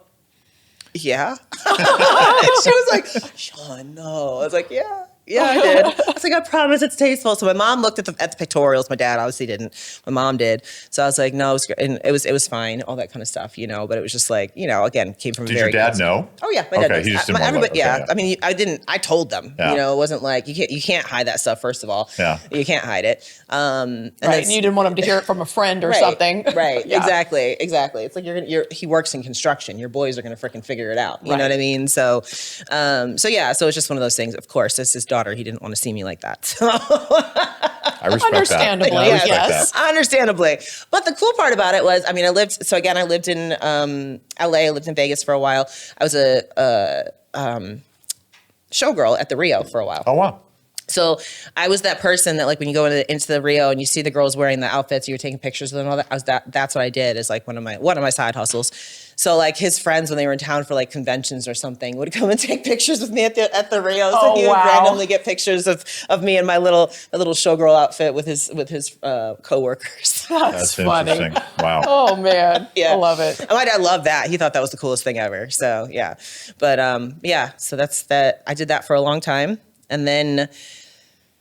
yeah. She was like, Shawn, no. I was like, yeah. Yeah, I did. I was like, I promise it's tasteful. So my mom looked at the pictorials. My dad obviously didn't. My mom did. So I was like, no, it was fine. All that kind of stuff, But it was just like, again, came from. Did your dad know? Oh yeah, my dad. Okay, he just didn't everybody. Okay, yeah, I mean, I didn't. I told them. Yeah. It wasn't like you can't hide that stuff. First of all, you can't hide it. And you didn't want him to hear it from a friend or something. Right. Yeah. Exactly. It's like he works in construction. Your boys are gonna freaking figure it out. You know what I mean? So, yeah. So it's just one of those things. Of course, as his daughter, he didn't want to see me like that. So. I respect Understandably, that. yes. Understandably. But the cool part about it was, I mean, I lived in LA, I lived in Vegas for a while. I was a showgirl at the Rio for a while. Oh, wow. So I was that person that like when you go into the Rio and you see the girls wearing the outfits, you're taking pictures of them and all that. That's what I did is like one of my side hustles. So like his friends when they were in town for like conventions or something would come and take pictures with me at the Rio. So he would randomly get pictures of me in my little showgirl outfit with his coworkers. That's funny. Interesting. Wow. Oh man. Yeah. I love it. And my dad loved that. He thought that was the coolest thing ever. So yeah. But so that's that. I did that for a long time. And then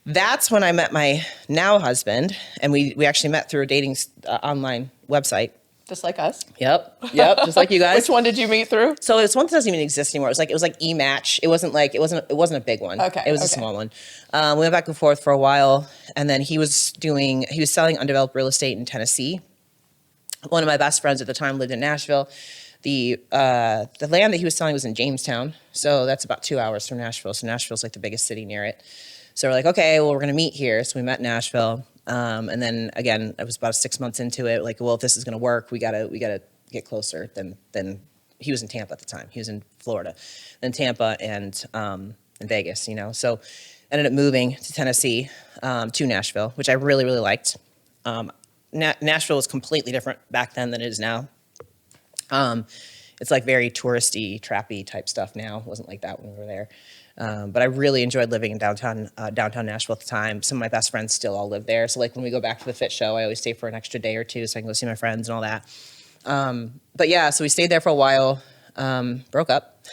that's when I met my now husband, and we actually met through a dating online website. Just like us. Yep, just like you guys. Which one did you meet through? So it's one that doesn't even exist anymore. It was like eMatch. It wasn't a big one. Okay. It was a small one. We went back and forth for a while, and then he was selling undeveloped real estate in Tennessee. One of my best friends at the time lived in Nashville. The land that he was selling was in Jamestown, so that's about 2 hours from Nashville. So Nashville's like the biggest city near it. So we're like, okay, well, we're going to meet here. So we met in Nashville. And then again, I was about 6 months into it. Like, well, if this is going to work, we gotta get closer. Then he was in Tampa at the time. He was in Florida, then Tampa and Vegas, So ended up moving to Tennessee, to Nashville, which I really, really liked. Nashville was completely different back then than it is now. It's like very touristy, trappy type stuff now. It wasn't like that when we were there. But I really enjoyed living in downtown Nashville at the time. Some of my best friends still all live there. So like when we go back to the Fit Show, I always stay for an extra day or two so I can go see my friends and all that. But yeah, so we stayed there for a while, broke up.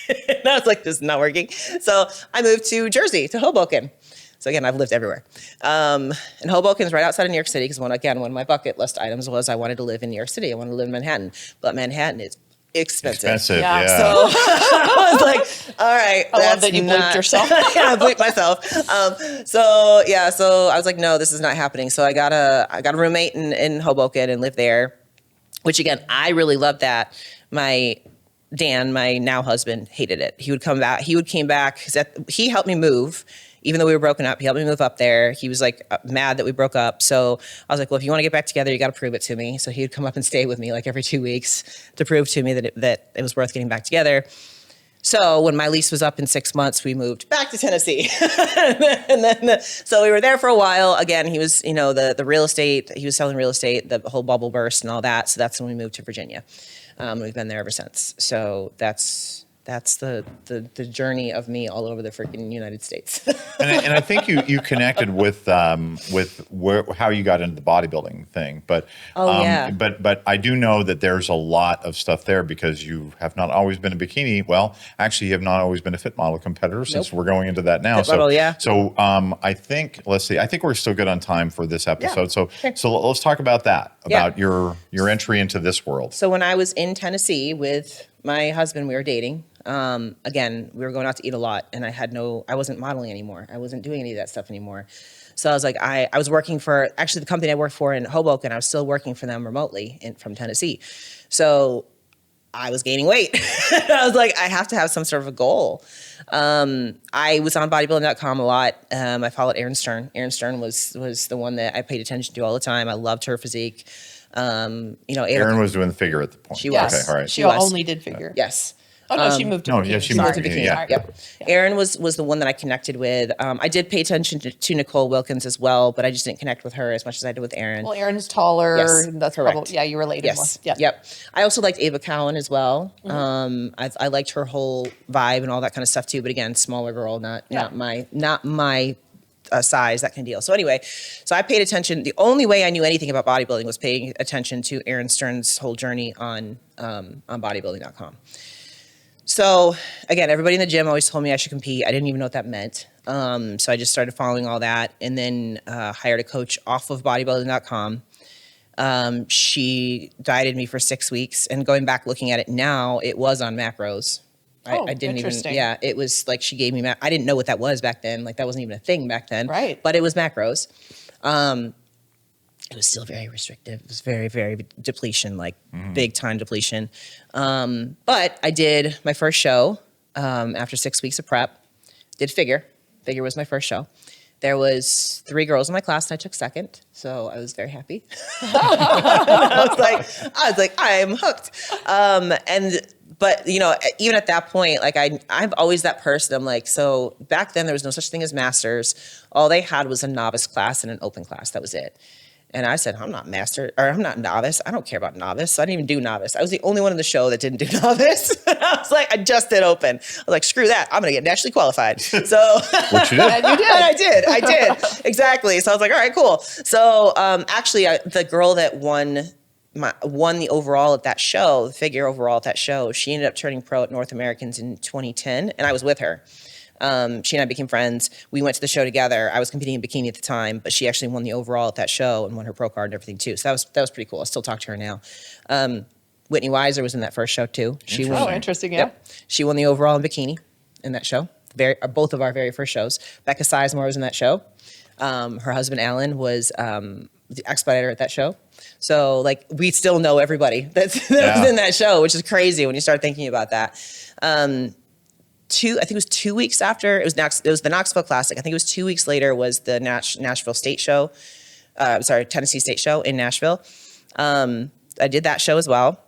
And I was like, this is not working. So I moved to Jersey, to Hoboken. So again, I've lived everywhere. And Hoboken's right outside of New York City because one of my bucket list items was I wanted to live in New York City. I wanted to live in Manhattan, but Manhattan is expensive. Yeah. So I was like, all right. I love that you bleeped yourself. Yeah, I bleeped myself. So I was like, no, this is not happening. So I got a roommate in Hoboken and lived there, which again, I really loved that. Dan, my now husband, hated it. He would come back. Came back. He helped me move. Even though we were broken up, he helped me move up there. He was like mad that we broke up. So I was like, well, if you want to get back together, you got to prove it to me. So he would come up and stay with me like every 2 weeks to prove to me that it was worth getting back together. So when my lease was up in 6 months, we moved back to Tennessee. So we were there for a while. Again, he was, the real estate, he was selling real estate, the whole bubble burst and all that. So that's when we moved to Virginia. We've been there ever since. So that's the journey of me all over the freaking United States. and I think you connected with how you got into the bodybuilding thing, but but I do know that there's a lot of stuff there because you have not always been a bikini. Well, actually, you have not always been a fit model competitor since we're going into that now. Fit model, yeah. So I think I think we're still good on time for this episode. Yeah. So let's talk about that, about your entry into this world. So when I was in Tennessee with my husband, we were dating. Again, we were going out to eat a lot and I wasn't modeling anymore. I wasn't doing any of that stuff anymore. So I was like, I was working for, actually the company I worked for in Hoboken, I was still working for them remotely from Tennessee. So I was gaining weight. I was like, I have to have some sort of a goal. I was on bodybuilding.com a lot. I followed Erin Stern. Erin Stern was the one that I paid attention to all the time. I loved her physique. Erin was doing the figure at the point. She was. Okay, all right. She only did figure. Yes. Oh, no, she moved to bikini. She moved to bikini. Yeah. Yep. Erin was the one that I connected with. I did pay attention to Nicole Wilkins as well, but I just didn't connect with her as much as I did with Erin. Well, Erin's taller. Yes, that's correct. probably, you related more. Yes. Yep. I also liked Ava Cowan as well. Mm-hmm. I liked her whole vibe and all that kind of stuff too. But again, smaller girl, not my size, that kind of deal. So anyway, I paid attention. The only way I knew anything about bodybuilding was paying attention to Erin Stern's whole journey on bodybuilding.com. So again, everybody in the gym always told me I should compete. I didn't even know what that meant. So I just started following all that and then hired a coach off of bodybuilding.com. She dieted me for 6 weeks, and going back looking at it now, it was on macros. I didn't even, it was like she gave me, I didn't know what that was back then. Like that wasn't even a thing back then. Right. But it was macros. It was still very restrictive. It was very, very depletion, like big time depletion. But I did my first show after 6 weeks of prep, did figure. Figure was my first show. There was 3 girls in my class and I took second. So I was very happy. I was like, I am hooked. But even at that point, like I'm always that person. I'm like, so back then there was no such thing as masters. All they had was a novice class and an open class. That was it. And I said, I'm not master, or I'm not novice. I don't care about novice. So I didn't even do novice. I was the only one in the show that didn't do novice. I was like, I just did open. I was like, screw that. I'm going to get nationally qualified. So Which you did. And you did. I did. Exactly. So I was like, all right, cool. So actually, the girl that won the overall at that show, the figure overall at that show, she ended up turning pro at North Americans in 2010, and I was with her. She and I became friends. We went to the show together. I was competing in bikini at the time, but she actually won the overall at that show and won her pro card and everything too. So that was pretty cool. I still talk to her now. Whitney Weiser was in that first show too. Interesting. Yeah. Yep. She won the overall in bikini in that show. Both of our very first shows. Becca Sizemore was in that show. Her husband Alan was the expediter at that show. So like we still know everybody that was in that show, which is crazy when you start thinking about that. I think it was 2 weeks after, it was the Knoxville Classic. I think it was 2 weeks later was the Nashville State Show. Tennessee State Show in Nashville. I did that show as well.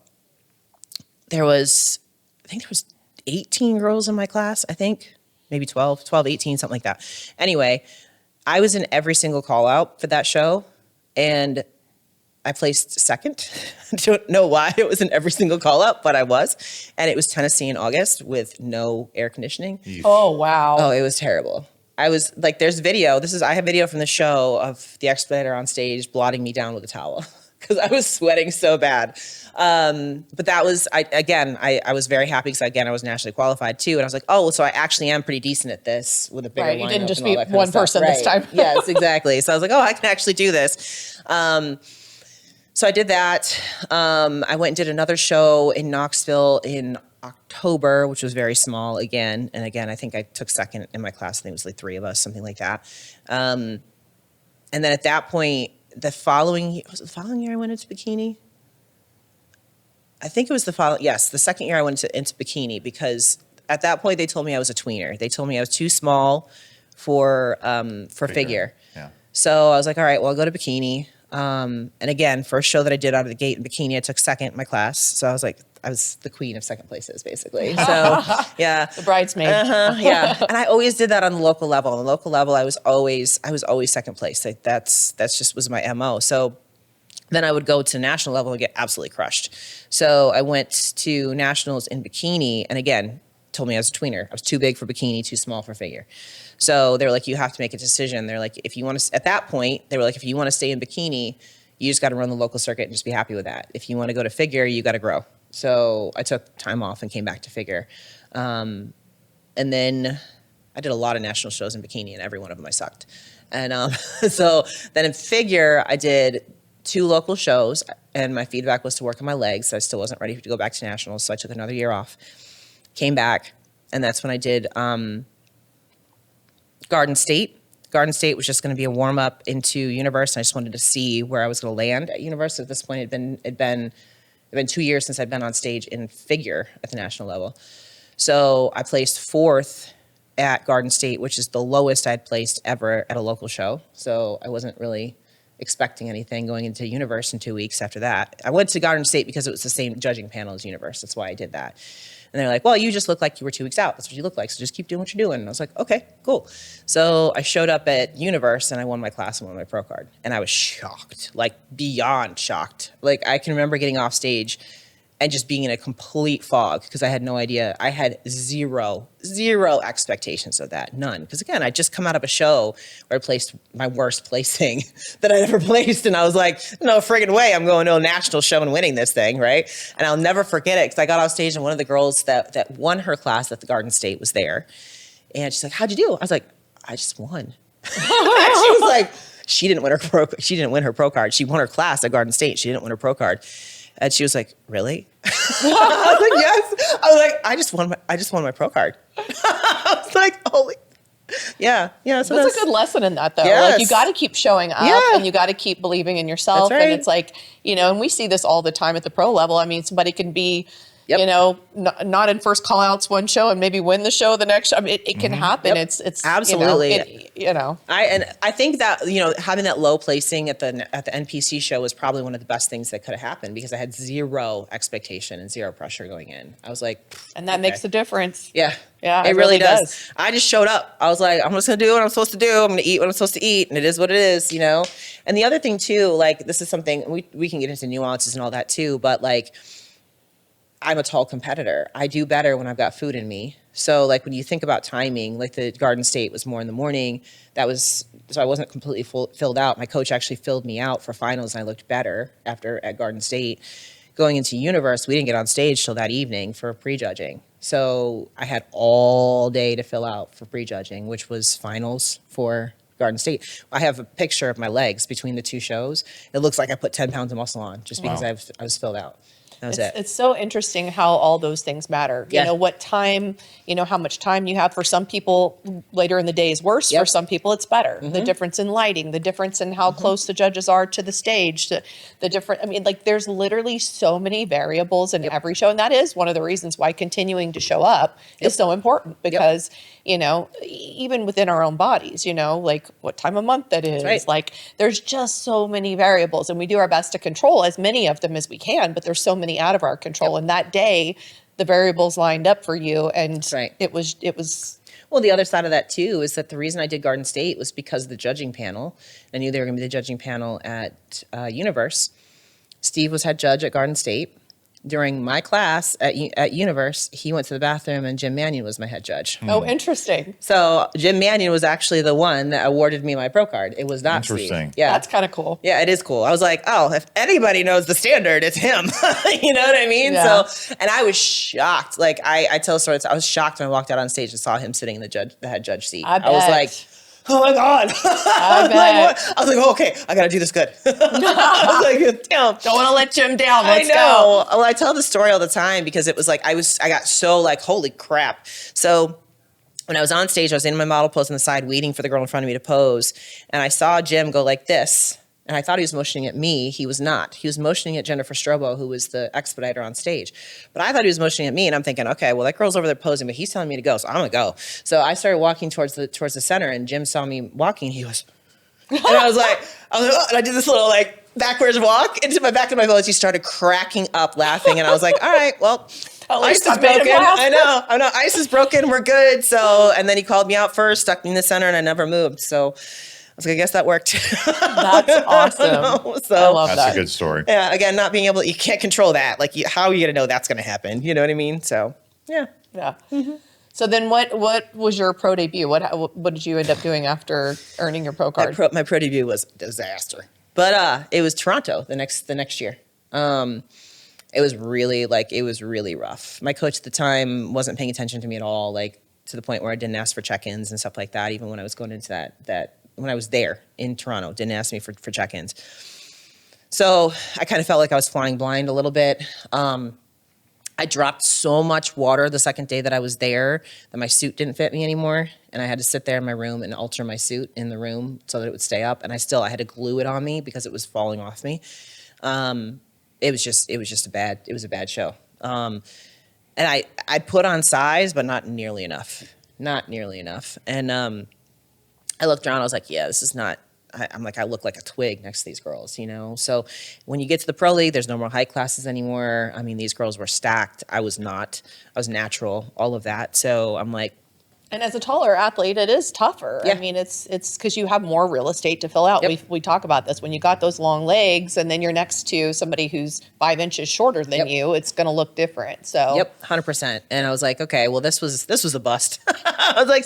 I think there was 18 girls in my class, I think. Maybe 12, 18, something like that. Anyway, I was in every single call out for that show, and I placed second. I don't know why it was in every single call up, but I was. And it was Tennessee in August with no air conditioning. Oh, wow. Oh, it was terrible. I was like, there's video. I have video from the show of the expediter on stage blotting me down with a towel. because I was sweating so bad. But that was, I was very happy because again, I was nationally qualified too. And I was like, oh, so I actually am pretty decent at this with a bigger Right. You didn't lineup just and all be that kind one of stuff. person this time. Yes, exactly. So I was like, oh, I can actually do this. So I did that. I went and did another show in Knoxville in October, which was very small again. And again, I think I took second in my class. I think it was like 3 of us, something like that. And then at that point, the following year I went into Bikini? I think it was the second year I went into Bikini, because at that point they told me I was a tweener. They told me I was too small for figure. Yeah. So I was like, all right, well, I'll go to Bikini. And again, first show that I did out of the gate in Bikini, I took second in my class. So I was like, I was the queen of second places, basically. So yeah. The bridesmaid. Yeah. And I always did that on the local level. On the local level, I was always second place. Like that's just was my MO. So then I would go to national level and get absolutely crushed. So I went to nationals in Bikini, and again, told me I was a tweener. I was too big for Bikini, too small for figure. So they were like, you have to make a decision. They're like, if you want to, at that point, they were like, if you want to stay in Bikini, you just got to run the local circuit and just be happy with that. If you want to go to figure, you got to grow. So I took time off and came back to figure. And then I did a lot of national shows in Bikini, and every one of them I sucked. And so then in figure, I did 2 local shows, and my feedback was to work on my legs. I still wasn't ready to go back to nationals, so I took another year off. Came back, and that's when I did Garden State. Garden State was just going to be a warm up into Universe, and I just wanted to see where I was going to land at Universe. At this point, it'd been 2 years since I'd been on stage in figure at the national level. So I placed 4th at Garden State, which is the lowest I'd placed ever at a local show. So I wasn't really expecting anything going into Universe in 2 weeks after that. I went to Garden State because it was the same judging panel as Universe. That's why I did that. And they're like, well, you just look like you were 2 weeks out. That's what you look like. So just keep doing what you're doing. And I was like, okay, cool. So I showed up at Universe and I won my class and won my pro card. And I was shocked, like beyond shocked. Like I can remember getting off stage and just being in a complete fog because I had no idea. I had zero expectations of that, none. Because again, I just come out of a show where I placed my worst placing that I'd ever placed. And I was like, no friggin' way I'm going to a national show and winning this thing, right? And I'll never forget it because I got off stage and one of the girls that won her class at the Garden State was there. And she's like, how'd you do? I was like, I just won. And she was like, she didn't win her pro card. She won her class at Garden State. She didn't win her pro card. And she was like, really? I was like, yes. I was like, I just won my pro card. I was like, holy. Yeah. So that's a good lesson in that, though. Yes. Like, you got to keep showing up and you got to keep believing in yourself. That's right. And it's like, and we see this all the time at the pro level. I mean, somebody can be, not in first call outs one show and maybe win the show the next show. I mean, it can happen. Yep. It's absolutely, I think that, having that low placing at the NPC show was probably one of the best things that could have happened because I had zero expectation and zero pressure going in. I was like, and that makes a difference. Yeah. Yeah, it really does. I just showed up. I was like, I'm just going to do what I'm supposed to do. I'm going to eat what I'm supposed to eat. And it is what it is, And the other thing too, like, this is something we can get into nuances and all that too, but like, I'm a tall competitor. I do better when I've got food in me. So like when you think about timing, like the Garden State was more in the morning. So I wasn't completely filled out. My coach actually filled me out for finals and I looked better at Garden State. Going into Universe, we didn't get on stage till that evening for prejudging. So I had all day to fill out for prejudging, which was finals for Garden State. I have a picture of my legs between the 2 shows. It looks like I put 10 pounds of muscle on just because I was filled out. It's so interesting how all those things matter. Yeah. What time, how much time you have. For some people, later in the day is worse. Yep. For some people, it's better. The difference in lighting, the difference in how close the judges are to the stage, the different, there's literally so many variables in every show. And that is one of the reasons why continuing to show up is so important because, even within our own bodies, like what time of month that is, right. Like there's just so many variables and we do our best to control as many of them as we can, but there's so many out of our control. And that day, the variables lined up for you, and it was. Well, the other side of that too is that the reason I did Garden State was because of the judging panel. I knew they were going to be the judging panel at Universe. Steve was head judge at Garden State. during my class at Universe, he went to the bathroom and Jim Mannion was my head judge. Oh, interesting. So Jim Mannion was actually the one that awarded me my pro card. It was not Interesting. Steve. Yeah. That's kind of cool. Yeah, it is cool. I was like, oh, if anybody knows the standard, it's him. You know what I mean? Yeah. So, and I was shocked. Like I tell stories. I was shocked when I walked out on stage and saw him sitting in the head judge seat. I was bet. like, oh my God. I bet. I was like, oh, okay, I got to do this good. I was like, damn. Don't want to let Jim down. I Let's know. go. Well, I tell the story all the time because it was like, I got so like, holy crap. So when I was on stage, I was in my model pose on the side, waiting for the girl in front of me to pose. And I saw Jim go like this. And I thought he was motioning at me. He was not. He was motioning at Jennifer Strobo, who was the expediter on stage. But I thought he was motioning at me, and I'm thinking, okay, well, that girl's over there posing, but he's telling me to go, so I'm gonna go. So I started walking towards the center, and Jim saw me walking. He goes, and I was like, oh, and I did this little like backwards walk into my back of my pose. He started cracking up laughing, and I was like, all right, well. Ice is broken. I know. Ice is broken. We're good. So, and then he called me out first, stuck me in the center, and I never moved. So. I was like, I guess that worked. That's awesome. So, I love that. That's a good story. Yeah, again, not being able, you can't control that. Like, how are you going to know that's going to happen? You know what I mean? So, yeah. Yeah. Mm-hmm. So then what was your pro debut? What did you end up doing after earning your pro card? My pro debut was a disaster. But it was Toronto the next year. It was really rough. My coach at the time wasn't paying attention to me at all, like to the point where I didn't ask for check-ins and stuff like that, even when I was going into that when I was there in Toronto, didn't ask me for check-ins. So I kind of felt like I was flying blind a little bit. I dropped so much water the second day that I was there that my suit didn't fit me anymore. And I had to sit there in my room and alter my suit in the room so that it would stay up. And I had to glue it on me because it was falling off me. It was a bad show. And I put on size, but not nearly enough. And I looked around, I was like, yeah, this is not, I'm like, I look like a twig next to these girls, you know? So when you get to the pro league, there's no more height classes anymore. I mean, these girls were stacked. I was not. I was natural, all of that. So I'm like. And as a taller athlete, it is tougher. Yeah. I mean, it's because you have more real estate to fill out. Yep. We talk about this. When you got those long legs and then you're next to somebody who's 5 inches shorter than you, it's going to look different. So. Yep, 100%. And I was like, okay, well, this was a bust. I was like,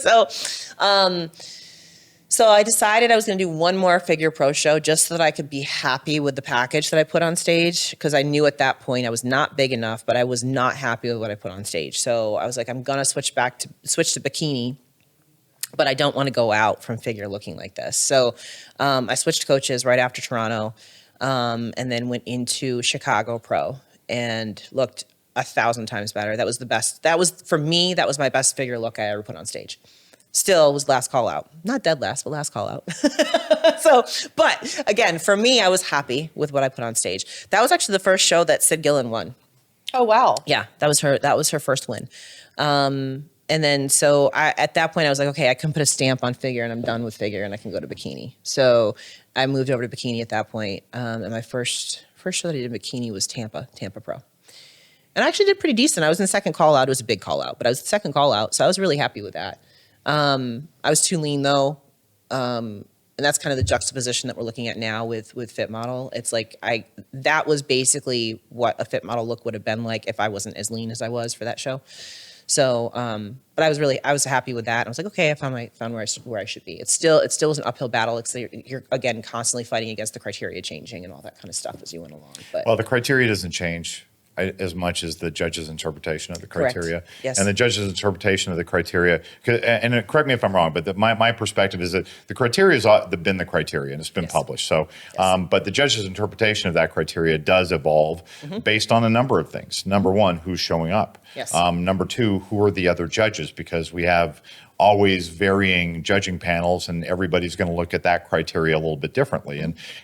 So I decided I was going to do one more figure pro show just so that I could be happy with the package that I put on stage, because I knew at that point I was not big enough, but I was not happy with what I put on stage. So I was like, I'm going to switch to bikini, but I don't want to go out from figure looking like this. So I switched coaches right after Toronto, and then went into Chicago Pro and looked 1,000 times better. That was the best. For me, that was my best figure look I ever put on stage. Still was last call out. Not dead last, but last call out. But again, for me, I was happy with what I put on stage. That was actually the first show that Sid Gillen won. Oh, wow. Yeah, that was her first win. And then so at that point I was like, okay, I can put a stamp on figure and I'm done with figure and I can go to bikini. So I moved over to bikini at that point. And my first show that I did in bikini was Tampa Pro. And I actually did pretty decent. I was in the second call out. It was a big call out, but I was the second call out. So I was really happy with that. I was too lean though. And that's kind of the juxtaposition that we're looking at now with Fit Model. It's like that was basically what a Fit Model look would have been like if I wasn't as lean as I was for that show. So, but I was happy with that. I was like, okay, I found where I should be. It still was an uphill battle. You're again constantly fighting against the criteria changing and all that kind of stuff as you went along. But well, the criteria doesn't change as much as the judge's interpretation of the criteria. Correct. Yes. And the judge's interpretation of the criteria, and correct me if I'm wrong, but my perspective is that the criteria has been the criteria and it's been published. So, but the judge's interpretation of that criteria does evolve based on a number of things. Number one, who's showing up. Yes. Number two, who are the other judges? Because we have always varying judging panels and everybody's going to look at that criteria a little bit differently.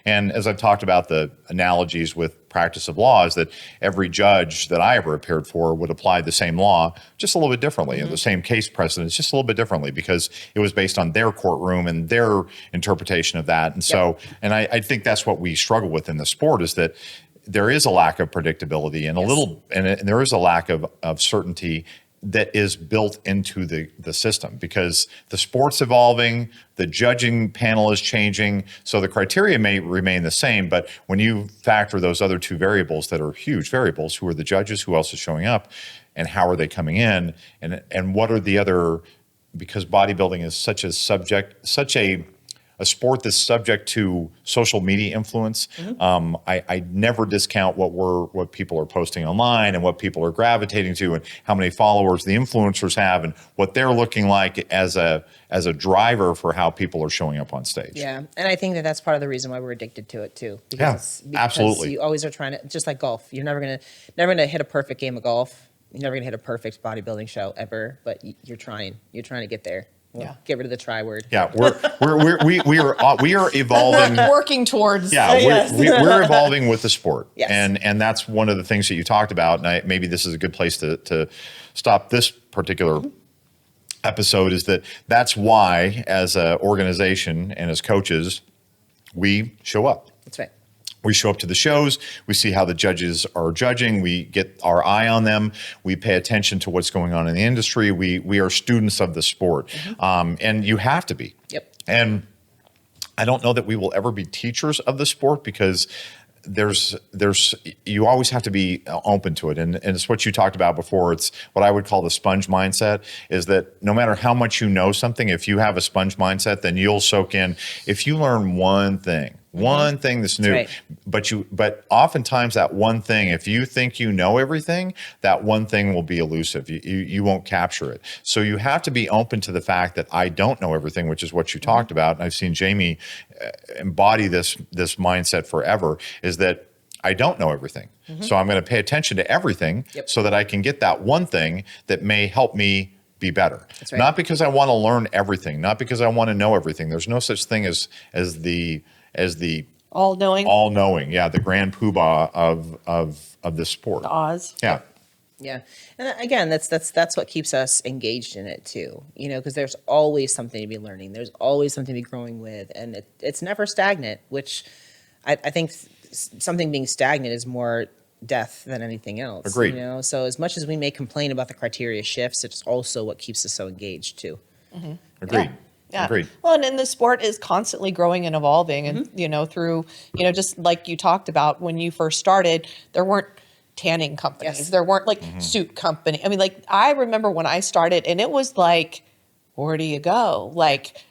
And as I've talked about the analogies with practice of law is that every judge that I ever appeared for would apply the same law just a little bit differently and the same case precedents just a little bit differently because it was based on their courtroom and their interpretation of that. And so, and I think that's what we struggle with in the sport is that there is a lack of predictability and and there is a lack of certainty that is built into the system, because the sport's evolving, the judging panel is changing, so the criteria may remain the same, but when you factor those other two variables that are huge variables, who are the judges, who else is showing up, and how are they coming in, and what are the other, because bodybuilding is such a sport that's subject to social media influence. I never discount what people are posting online and what people are gravitating to and how many followers the influencers have and what they're looking like as a driver for how people are showing up on stage. Yeah, and I think that's part of the reason why we're addicted to it too. Because absolutely. You always are trying to, just like golf. You're never gonna hit a perfect game of golf. You're never gonna hit a perfect bodybuilding show ever, but you're trying. You're trying to get there. Well, get rid of the try word. Yeah, we are evolving, working towards. Yeah, we're evolving with the sport, yes. and that's one of the things that you talked about. And maybe this is a good place to stop this particular episode. Is that's why, as an organization and as coaches, we show up. That's right. We show up to the shows, we see how the judges are judging, we get our eye on them, we pay attention to what's going on in the industry, we are students of the sport. And you have to be. Yep. And I don't know that we will ever be teachers of the sport, because you always have to be open to it. And it's what you talked about before. It's what I would call the sponge mindset, is that no matter how much you know something, if you have a sponge mindset, then you'll soak in. If you learn one thing that's new, right. but oftentimes that one thing, if you think you know everything, that one thing will be elusive. You won't capture it. So you have to be open to the fact that I don't know everything, which is what you talked about. And I've seen Jamie embody this mindset forever, is that I don't know everything. So I'm going to pay attention to everything so that I can get that one thing that may help me be better. That's right. Not because I want to learn everything, not because I want to know everything. There's no such thing as the all-knowing. Yeah, the grand poobah of this sport. The Oz. Yeah. Yeah. And again, that's what keeps us engaged in it too, because there's always something to be learning. There's always something to be growing with, and it's never stagnant, which I think something being stagnant is more death than anything else. Agreed. So as much as we may complain about the criteria shifts, it's also what keeps us so engaged too. Agreed. Yeah. Agreed. Well, and the sport is constantly growing and evolving. And, through, just like you talked about when you first started, there weren't tanning companies. Yes. There weren't suit company. I mean, I remember when I started and it was like, where do you go? Like,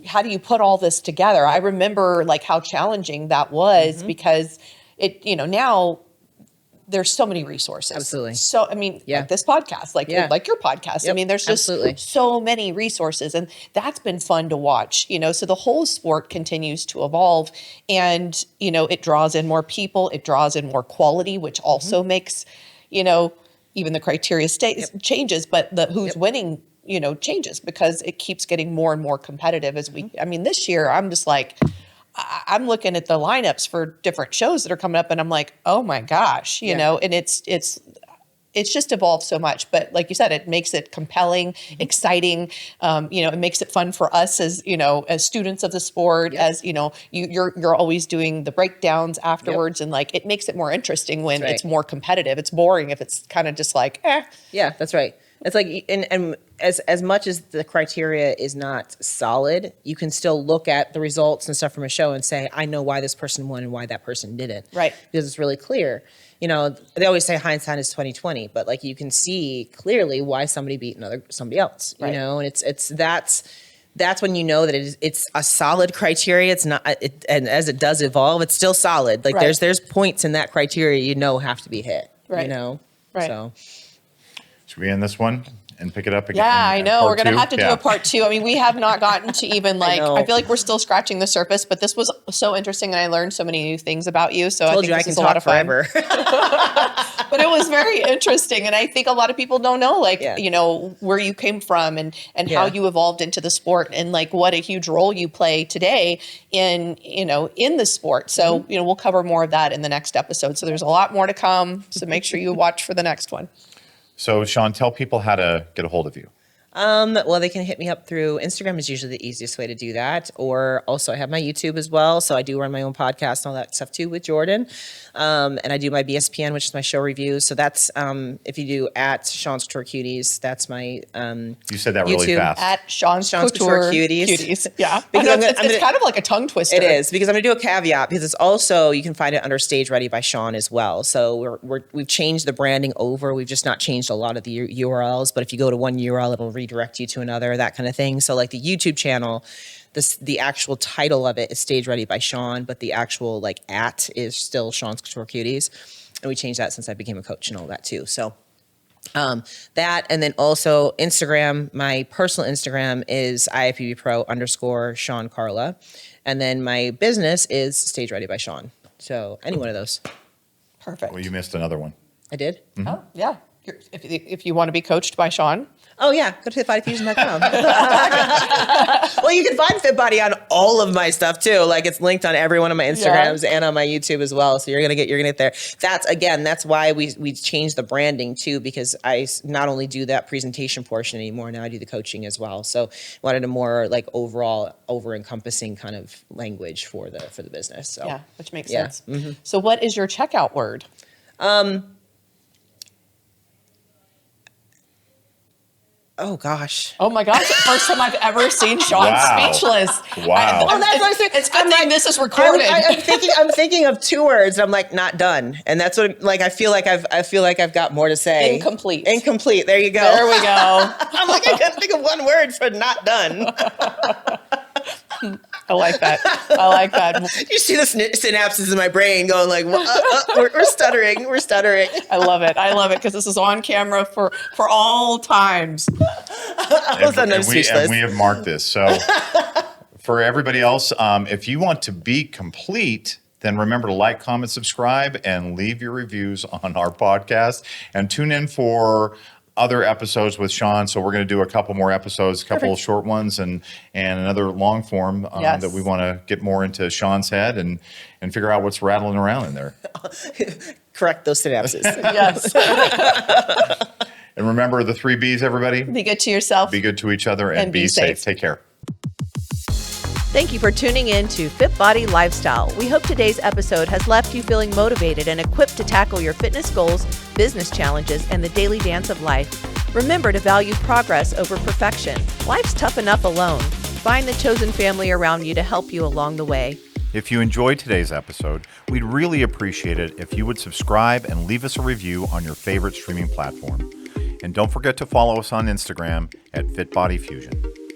how do you put all this together? I remember how challenging that was, because it, now there's so many resources. Absolutely. So, I mean, like this podcast, like your podcast. Yep. I mean, there's just so many resources, and that's been fun to watch, so the whole sport continues to evolve, and, it draws in more people, it draws in more quality, which also makes, even the criteria changes, but the who's winning, changes, because it keeps getting more and more competitive as I mean, this year I'm just I'm looking at the lineups for different shows that are coming up, and I'm like, oh my gosh, you know, and it's just evolved so much. But like you said, it makes it compelling, exciting. It makes it fun for us as, as students of the sport, as, you're always doing the breakdowns afterwards. And it makes it more interesting when it's more competitive. It's boring if it's kind of just Yeah, that's right. It's and as much as the criteria is not solid, you can still look at the results and stuff from a show and say, I know why this person won and why that person didn't. Right. Because it's really clear. They always say hindsight is 20/20, but you can see clearly why somebody beat somebody else. And that's when you know that it's a solid criteria. It's not, and as it does evolve, it's still solid. There's points in that criteria have to be hit. Right. Right. So. Should we end this one and pick it up again? Yeah, I know. We're going to have to do a part 2. I mean, we have not gotten to even I feel like we're still scratching the surface, but this was so interesting and I learned so many new things about you. So I think this is a lot of fun. Forever. But it was very interesting. And I think a lot of people don't know, where you came from and how you evolved into the sport and what a huge role you play today in the sport. So, we'll cover more of that in the next episode. So there's a lot more to come. So make sure you watch for the next one. So, Shawn, tell people how to get a hold of you. Well, they can hit me up through Instagram is usually the easiest way to do that. Or also I have my YouTube as well. So I do run my own podcast and all that stuff too with Jordan. And I do my BSPN, which is my show reviews. So that's, if you do at Shawn's Couture Cuties, that's my, you said that really YouTube fast. At Shawn's Couture Cuties. Cuties. Yeah. Because It's kind of like a tongue twister. It is, because I'm going to do a caveat, because it's also, you can find it under StageReady by Shawn as well. So we've changed the branding over. We've just not changed a lot of the URLs, but if you go to one URL, it'll redirect you to another, that kind of thing. So like the YouTube channel, the actual title of it is StageReady by Shawn, but the actual like @ is still Shawn's Couture Cuties. And we changed that since I became a coach and all that too. So that, and then also Instagram, my personal Instagram is IFBB Pro _ Shawn Carla. And then my business is StageReady by Shawn. So any one of those. Perfect. Well, you missed another one. I did? Mm-hmm. Oh, yeah. If you want to be coached by Shawn. Oh yeah, go to FitBodyFusion.com. Well, you can find FitBody on all of my stuff too. Like it's linked on every one of my Instagrams and on my YouTube as well. So you're gonna get there. That's why we changed the branding too, because I not only do that presentation portion anymore, now I do the coaching as well. So wanted a more like overall over-encompassing kind of language for the business. So Yeah, which makes sense. Mm-hmm. So what is your checkout word? Oh gosh. Oh my gosh. First time I've ever seen Shawn speechless. Wow. Oh, that's what I said. It's good thing this is recorded. I'm thinking of 2 words. And I'm like, not done. And that's what, like, I feel like I've got more to say. Incomplete. There you go. There we go. I'm like, I couldn't think of one word for not done. I like that. I like that. You see the synapses in my brain going like, we're stuttering. We're stuttering. I love it. I love it because this is on camera for all times. I'm speechless. And we have marked this. So for everybody else, if you want to be complete, then remember to like, comment, subscribe, and leave your reviews on our podcast. And tune in for other episodes with Shawn. So we're going to do a couple more episodes, a couple of short ones and another long form that we want to get more into Shawn's head and figure out what's rattling around in there. Correct those synapses. Yes. And remember the 3 B's, everybody. Be good to yourself. Be good to each other and be safe. Take care. Thank you for tuning in to FitBody Lifestyle. We hope today's episode has left you feeling motivated and equipped to tackle your fitness goals, business challenges, and the daily dance of life. Remember to value progress over perfection. Life's tough enough alone. Find the chosen family around you to help you along the way. If you enjoyed today's episode, we'd really appreciate it if you would subscribe and leave us a review on your favorite streaming platform. And don't forget to follow us on Instagram at FitBodyFusion.